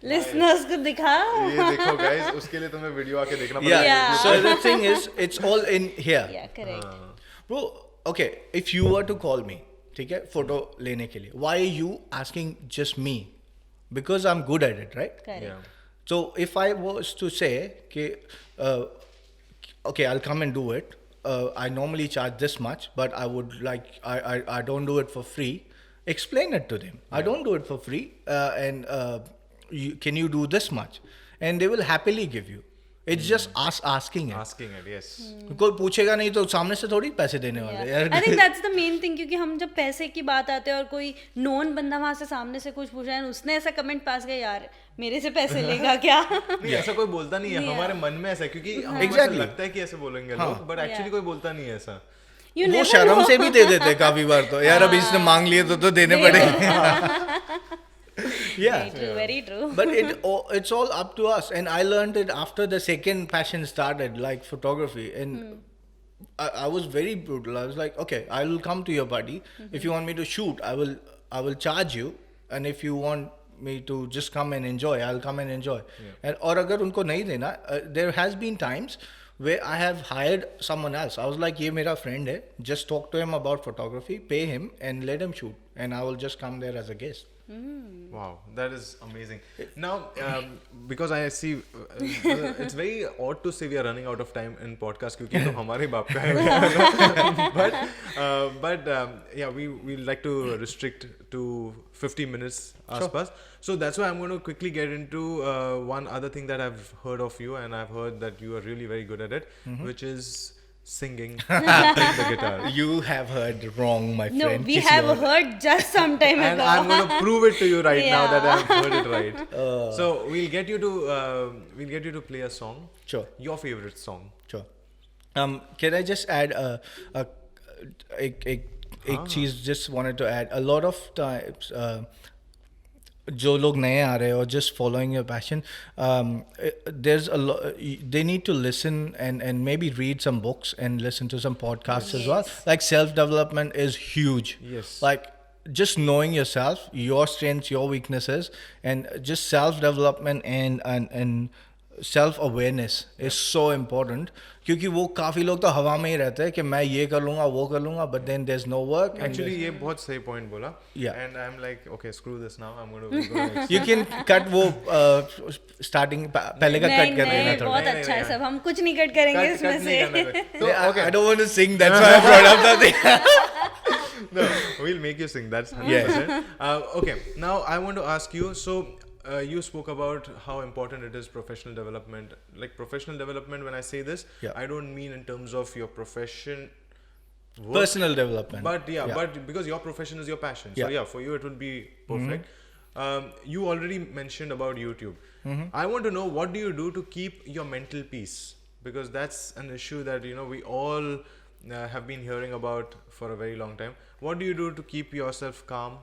listeners को दिखा. ये देखो guys, उसके लिए तुम्हें video आके देखना Yeah. Yeah. So the thing is, it's all in here. Yeah, correct. Bro, okay, if you were to call me, ठीक है, फोटो लेने के लिए, why are you asking just me? Because I'm good at it, right? Correct. Yeah. So if I was to say, okay, I'll come and do it. I normally charge this much, but I would like, I don't do it for free. Explain it to them. I don't do it for free, and can you do this much? And they will happily give you. It's just us asking it. Asking it, yes. कोई पूछेगा नहीं तो सामने से थोड़ी पैसे देने वाले यार. आई think that's the main thing, क्योंकि हम जब पैसे की बात आते हैं और कोई नोन बंदा वहां से सामने से कुछ पूछ रहा है, उसने ऐसा कमेंट पास किया यार मेरे से पैसे लेगा क्या. नहीं ऐसा कोई बोलता नहीं है, हमारे मन में ऐसा है क्योंकि हमको ऐसा Exactly. लगता है कि ऐसे बोलेंगे लोग, बट एक्चुअली कोई बोलता नहीं है ऐसा. You वो never शर्म know. से भी दे देते काफी बार तो यार अभी इसने मांग लिए तो देने पड़ेंगे. Yeah. Very true, very true. But it's all up to us, and I learned it after the second passion started, like photography, and I was very brutal. I was like, okay, I will come to your party. If you want me to shoot, I will charge you, and if you want me to just come and enjoy, I'll come and enjoy. And और अगर उनको नहीं देना, there has been times where I have hired someone else. I was like, ये मेरा friend है, just talk to him about photography, pay him, and let him shoot, and I will just come there as a guest. Wow, that is amazing. Now, because I see, it's very odd to say we are running out of time in podcast क्योंकि तो हमारे बाप का है. but yeah, we like to restrict to 50 minutes आसपास. So that's why I'm going to quickly get into one other thing that I've heard of you, and I've heard that you are really very good at it, which is singing, playing the guitar. You have heard wrong, my No, friend. we किसी have और- heard just some time And ago. I'm going to prove it to you right now that Yeah. I've heard it right. So we'll get you to play a song. Sure. Your favorite song. Sure. Can I just add एक चीज just wanted to add. A lot of times, जो लोग नए आ रहे हैं और just following your passion, there's a lot. They need to listen and maybe read some books and listen to some podcasts as well. Like self-development is huge. Yes. Like just knowing yourself, your strengths, your weaknesses, and just self-development and self-awareness is so important. क्योंकि वो काफी लोग तो हवा में ही रहते हैं कि मैं ये कर लूंगा वो कर लूंगा, but then there's no work. and Actually, ये बहुत सही point बोला. Yeah. And I'm like, okay, screw this now. I'm going to. you can cut वो starting पहले का नहीं cut कर देना नहीं, थोड़ा. बहुत अच्छा है सब, हम कुछ नहीं कट करेंगे इसमें से. I don't want to sing, that's why I brought up that thing. No, we'll make you sing. That's 100%. Okay, now I want to ask you. So. You spoke about how important it is professional development. Like professional development, when I say this, Yeah. I don't mean in terms of your profession, work, Personal development. but but because your profession is your passion. So Yeah. yeah, for you it would be perfect. You already mentioned about YouTube. I want to know, what do you do to keep your mental peace? Because that's an issue that we all have been hearing about for a very long time. What do you do to keep yourself calm,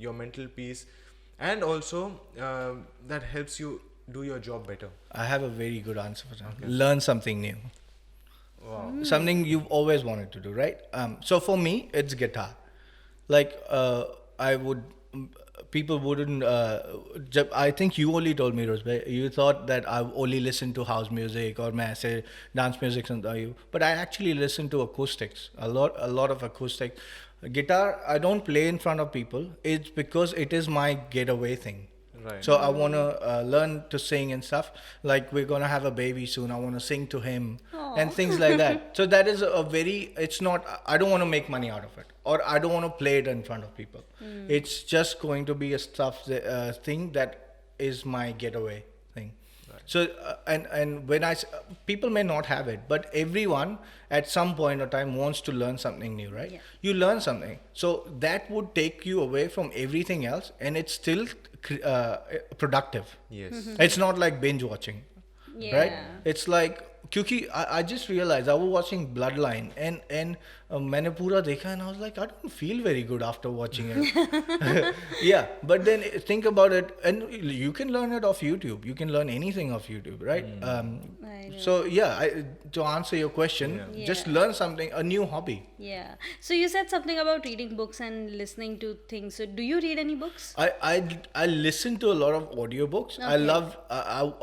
your mental peace? And also that helps you do your job better. I have a very good answer for that. Learn something new. Wow. Something you've always wanted to do, right? So for me, it's guitar. Like I would people wouldn't I think you only told me, Rosbe, you thought that I only listen to house music or मैं ऐसे dance music सुनता हूँ, but I actually listen to acoustics, a lot of acoustic guitar. I don't play in front of people. It's because it is my getaway thing. Right. So I want to learn to sing and stuff. Like we're gonna have a baby soon. I want to sing to him and things like that. So that is a very. It's not. I don't want to make money out of it, or I don't want to play it in front of people. It's just going to be a thing that is my getaway thing. So and when people may not have it, but everyone at some point of time wants to learn something new, right? Yeah. You learn something, so that would take you away from everything else, and it's still productive. Yes. It's not like binge watching, right? It's like क्योंकि I just realized I was watching Bloodline and मैंने पूरा देखा and I was like I don't feel very good after watching it. Yeah, but then think about it, and you can learn it off YouTube. You can learn anything off YouTube, right? So yeah, to answer your question, just Yeah. learn something, a new hobby. Yeah. So you said something about reading books and listening to things. So do you read any books? I listen to a lot of audiobooks. I Okay. love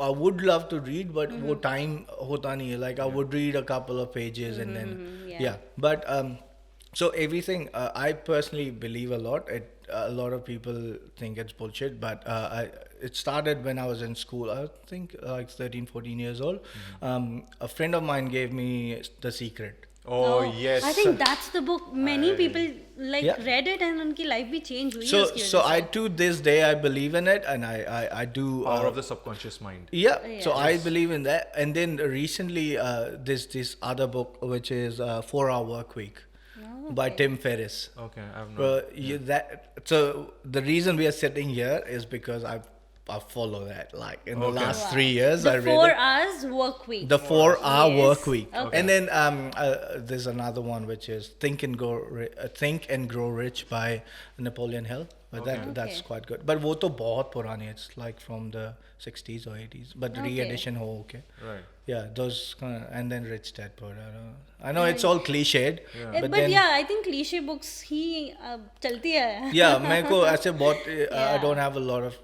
I would love to read, but वो time होता नहीं है. Like I would read a couple of pages and then yeah. But so everything I personally believe a lot. A lot of people think it's bullshit, but it started when I was in school. I think like 13, 14 years old. A friend of mine gave me The Secret. Oh, yes. I think that's the book. Many people like Yeah. read it and उनकी life भी change हुई So उसकी वजह so से. I to this day I believe in it, and I do Power of the subconscious mind. Yeah, so Yeah. I believe in that. And then recently, this other book, which is 4-Hour Work Week by Tim Ferriss. Okay, I've not. So the reason we are sitting here is because I follow that. Like in the Okay. last Wow. 3 years, The I read 4 it. hours work week. The 4-Hour Yes. Work Week. Okay. And then there's another one which is Think and Grow Rich by Napoleon Hill. But that's Okay. quite good. But वो तो बहुत पुरानी. It's like from the 60s or 80s. But Okay. re-edition हो okay. Right. Yeah, those and then Rich Dad Poor Dad. I know it's all cliched, But then yeah, I think cliche books ही चलती है. yeah, मेरे को ऐसे बहुत I Yeah. don't have a lot of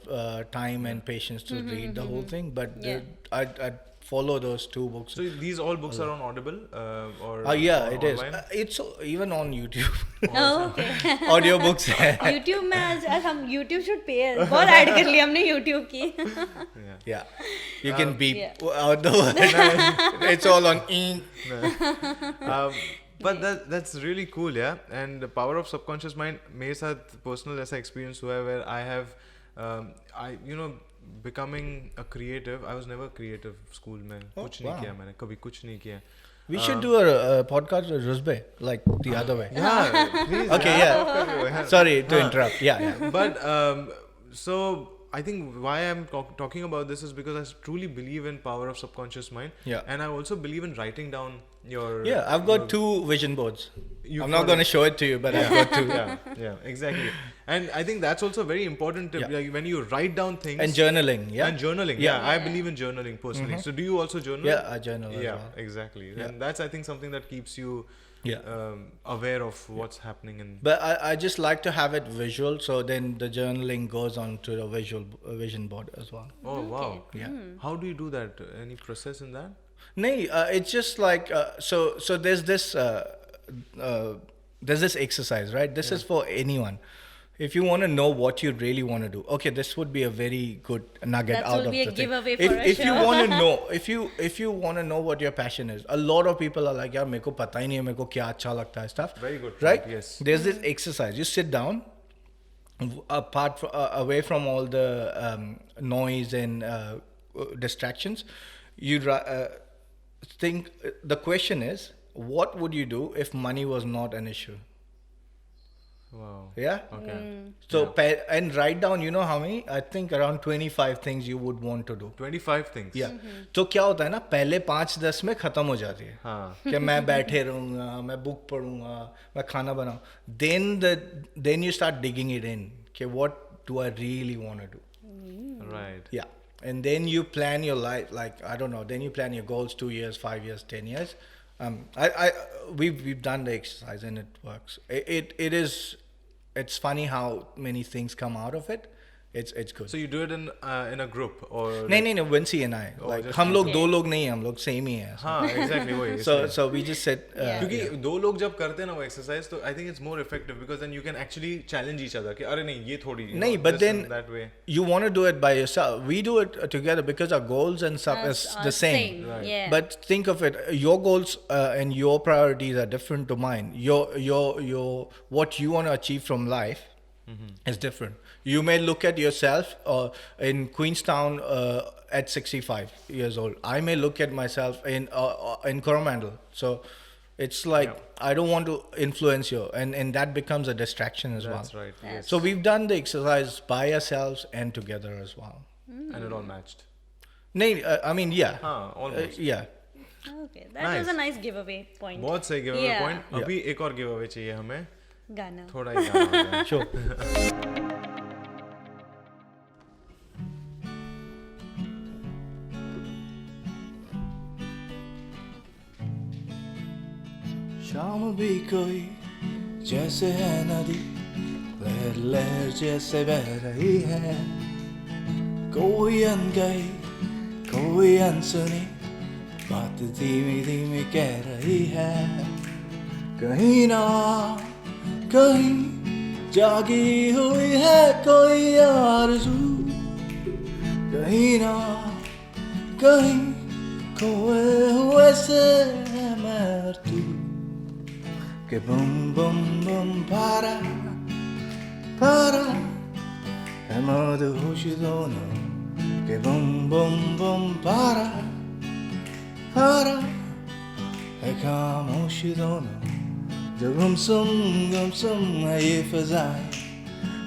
time and patience to read the whole thing, but I follow those two books. So these all books are on Audible or Yeah, or it is. online? It's even on YouTube. Oh, okay. Audiobooks है. YouTube में आज हम YouTube should pay us. बहुत add कर लिया हमने YouTube की. Yeah, you can beep yeah. out the word. It's all on in. But that's really cool, yeah. And the power of subconscious mind, मेरे साथ personal ऐसा experience हुआ है where I have, becoming a creative. I was never creative school में. कुछ नहीं wow. किया मैंने, कभी कुछ नहीं किया. We should do a podcast with Rusbe, like the other way. Yeah, please. Okay, yeah. Sorry to interrupt. Yeah. But so I think why I'm talking about this is because I truly believe in power of subconscious mind. Yeah. And I also believe in writing down your. Yeah, I've got 2 vision boards. You I'm not follow- going to show it to you, but I've got 2. Yeah, exactly. And I think that's also very important to, Yeah. like, when you write down things. And journaling, yeah. And journaling, Yeah. yeah. I believe in journaling personally. So do you also journal? Yeah, I journal as Yeah, well. exactly. Yeah. And that's, I think, something that keeps you Yeah. aware of what's happening in. But I just like to have it visual, so then the journaling goes on to the vision board as well. Oh, wow. Yeah. How do you do that? Any process in that? No, it's just like so there's this exercise, right? This is for anyone. If you want to know what you really want to do, okay, this would be a very good nugget That out will of be a the thing. giveaway for a If you show. want to know, if you want to know what your passion is, a lot of people are like, यार मेरे को पता ही नहीं है मेरे को क्या अच्छा लगता है stuff. Very good point, right? yes. There's this exercise. You sit down, away from all the noise and distractions. You think the question is, what would you do if money was not an issue? Wow. Yeah. Okay. So and write down. You know how many? I think around 25 things you would want to do. 25 things. Yeah. तो क्या होता है ना, पहले 5-10 में खत्म हो जाती है हाँ. कि मैं बैठे रहूँगा, मैं बुक पढ़ूँगा, मैं खाना बनाऊँ. Then you start digging it in. कि what do I really want to do? Right. Yeah. And then you plan your life, like, I don't know, then you plan your goals 2 years, 5 years, 10 years. We've done the exercise and it works. it's funny how many things come out of it. It's good. So you do it in a group or नहीं Vinci and I like just हम लोग Okay. दो लोग नहीं हैं, हम लोग same ही हैं. हाँ exactly वही So we just sit. Yeah. क्योंकि दो लोग जब करते हैं ना वो एक्सरसाइज तो I think it's more effective because then you can actually challenge each other कि अरे नहीं ये थोड़ी नहीं, but then that way you want to do it by yourself. We do it together because our goals and stuff is the same. Right. Yeah. But think of it, your goals and your priorities are different to mine. Your what you want to achieve from life is different. You may look at yourself in Queenstown at 65 years old. I may look at myself in Coromandel. So it's like I don't want to influence you, and that becomes a distraction as That's well. right. Yes. So we've done the exercise by ourselves and together as well. And it all matched. No, I mean, yeah. हाँ almost. Yeah. Okay, that was a nice giveaway point. बहुत सही give away Yeah. Point. अभी एक और give away चाहिए हमें. गाना. थोड़ा ही गाना हो जाए. Sure. शाम भी कोई जैसे है नदी, लहर लहर जैसे बह रही है. कोई अनगई कोई अनसुनी बात धीमी धीमी कह रही है. कहीं ना कहीं जागी हुई है कोई आरज़ू, कहीं ना कहीं खोए हुए से है मैं और तू. Que bum bum bum para है मदहोश दोनों. Que bum bum bum para है खामोश दोनों. जो गुमसुम है ये फ़ज़ाएं,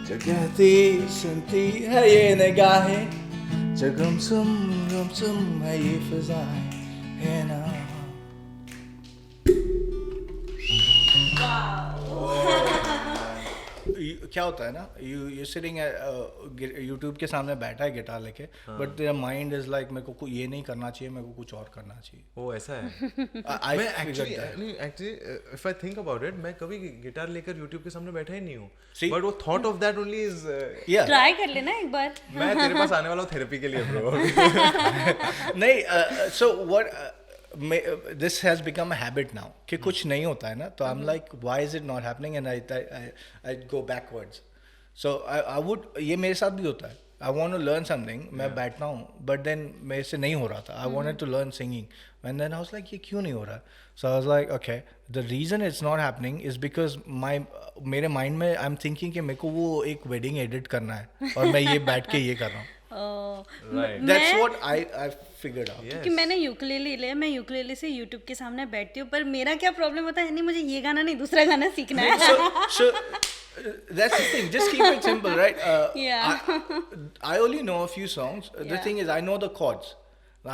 जो कहती सुनती है ये निगाहें. जो गुमसुम है ये फ़ज़ाएं है ना. क्या होता है ना, यू सिटिंग यूट्यूब के सामने बैठा है गिटार लेके, बट तेरा माइंड इज लाइक मेरे को ये नहीं करना चाहिए, मेरे को कुछ और करना चाहिए. वो ऐसा है. I मैं figured एक्चुअली that. नहीं actually if I think about it मैं कभी गिटार लेकर YouTube के सामने बैठा ही नहीं हूँ. See? बट वो thought of that only is Yeah. Try कर लेना एक बार. मैं तेरे पास आने वाला हूँ थेरेपी के लिए ब्रो. नहीं, so what this has become a habit now कि कुछ नहीं होता है ना, तो I'm like why is it not happening, and I go backwards. So I would, ये मेरे साथ भी होता है. I want to learn something, मैं बैठना हूँ, but then मेरे से नहीं हो रहा था. I wanted to learn singing, and then I was like ये क्यों नहीं हो रहा. So I was like okay, the reason it's not happening is because मेरे mind में I'm thinking कि मेरे को वो एक wedding edit करना है और मैं ये बैठ के ये कर रहा हूँ. Right. That's what I figured out. क्योंकि मैंने यूकेलेले लिया, मैं यूकेलेले से यूट्यूब के सामने बैठती हूँ, पर मेरा क्या प्रॉब्लम होता है, नहीं मुझे ये गाना नहीं दूसरा गाना सीखना है. So that's the thing. Just keep it simple, right? Yeah. I only know a few songs. The Yeah. thing is, I know the chords.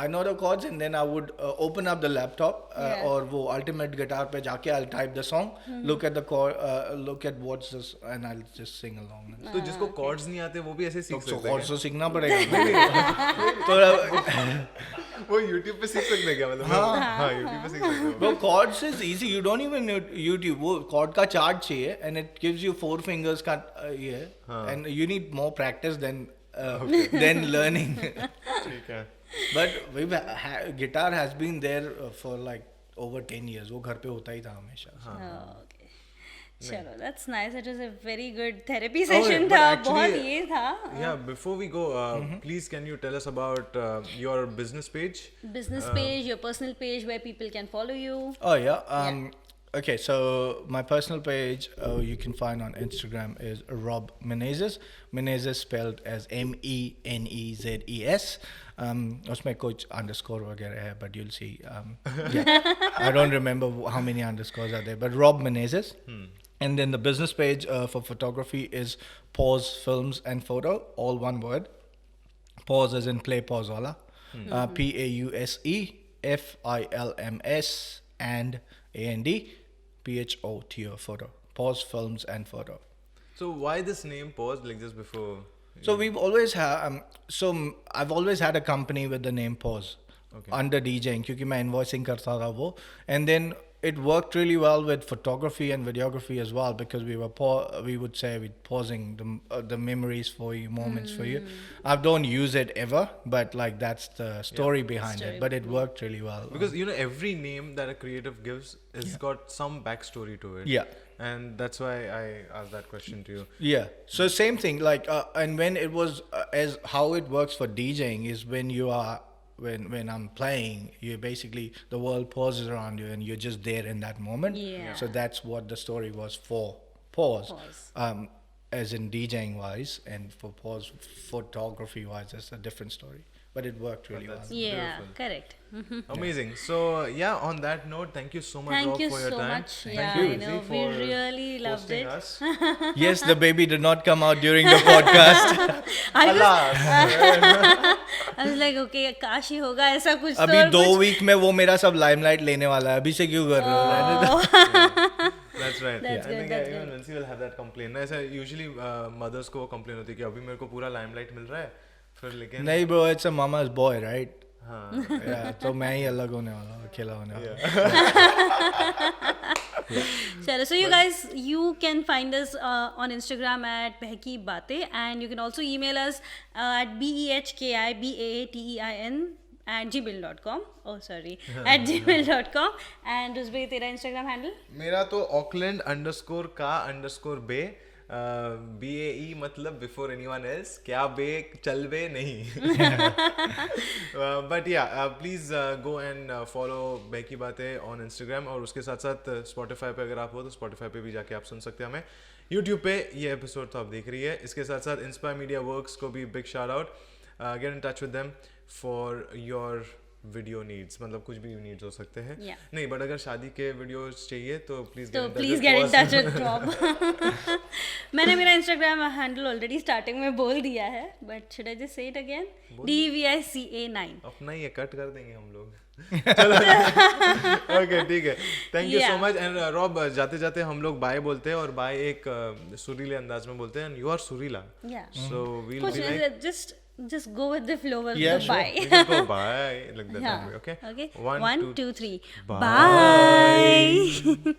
I know the chords, and then I would open up the laptop Yeah. or वो Ultimate Guitar पे जाके I'll type the song, look at the chord, look at what's this, and I'll just sing along. तो जिसको chords नहीं आते वो भी ऐसे सीख तो सकते chords हैं. तो सीखना पड़ेगा. तो वो YouTube पे सीख सकते हैं क्या मतलब? हाँ YouTube पे सीख सकते हो. वो chords is easy. You don't even need YouTube. वो chord का chart चाहिए, and it gives you 4 fingers का ये, and you need more practice than learning. ठीक है. But guitar has been there for like over 10 years. वो घर पे होता ही था हमेशा. Okay. चलो, that's nice. It was a very good therapy session but था. actually, बहुत ये था. Yeah, before we go, please can you tell us about your business page? Business page, your personal page where people can follow you. Oh yeah. Okay, so my personal page you can find on Instagram is Rob Menezes. Menezes spelled as Menezes. उसमें कुछ underscore वगैरह है, but you'll see. Yeah, I don't remember how many underscores are there, but Rob Menezes. And then the business page for photography is Pause Films and Photo, all one word. Pause as in play pause wala. PAUSE FILMS and AND PHOTO photo. Pause Films and Photo. So why this name Pause, like just before? So we've always had. I've always had a company with the name Pause. Okay. Under DJing, क्योंकि मैं invoicing करता था वो, and then it worked really well with photography and videography as well, because we were we would say we're pausing the memories for you, moments for you. I don't use it ever, but like that's the story behind Story, it. But it worked really well. Because every name that a creative gives has got some backstory to it. Yeah. And that's why I asked that question to you. Yeah. So same thing. Like, and when it was as how it works for DJing is when you are when I'm playing, you basically the world pauses around you and you're just there in that moment. Yeah. So that's what the story was for. Pause. Pause. As in DJing wise, and for pause photography wise, it's a different story. But it worked really well. that's- Yeah, Beautiful. correct. Amazing. So yeah, on that note, thank you so much, Thank Rob, you for your so time. much. Thank Yeah, you, I know. Izzy, We for really loved hosting it. us. Yes, the baby did not come out during the podcast. I was, Alas. I was like, okay, काश ही होगा ऐसा कुछ तो अभी और 2 कुछ- week में वो मेरा सब लाइमलाइट लेने वाला है. अभी से क्यों कर रहे हो? रहने दो. That's right. That's I good, think that's even good. Nancy will have that complaint. ना ऐसा usually mothers को complain होती है कि अभी मेरे को पूरा limelight मिल रहा है, फिर लेकिन नहीं bro, it's a mama's boy, right? हाँ. Yeah, तो मैं ही अलग होने वाला हूँ, अकेला होने वाला हूँ. Chalo, so you guys, you can find us on Instagram at Behki Baate, and you can also email us at behkibaatein@gmail.com. Oh, sorry, at gmail.com. And Rusbeh, tera Instagram handle? मेरा तो Auckland_ka_bay BAE मतलब before anyone else, क्या बे चल बे नहीं. But yeah, please go and follow Behki Baate on Instagram, और उसके साथ साथ Spotify पे अगर आप हो तो Spotify पे भी जाके आप सुन सकते हैं हमें. YouTube पे ये एपिसोड तो आप देख रही है. इसके साथ साथ Inspire Media Works को भी big shout out. Get in touch with them for your video needs, मतलब कुछ भी नीड्स हो सकते हैं. Yeah. नहीं, बट अगर शादी के वीडियोस चाहिए तो प्लीज तो please get in touch with Rob. मैंने मेरा इंस्टाग्राम हैंडल ऑलरेडी स्टार्टिंग में बोल दिया है, but should I just say it again? DVICA9. अपना ही कट कर देंगे हम लोग. चलो. ओके, ठीक है. Thank you so Yeah. Much. And Rob, जाते जाते हम लोग बाय बोलते हैं, और बाय एक सुरीले अंदाज में बोलते हैं. एंड यू आर सुरीला, Yeah. सो वील कुछ be like just go with the flow of Yeah, the sure. bye. we can go bye like that. Yeah. Okay. Okay. One, 1, two, 2, 3. bye. Bye.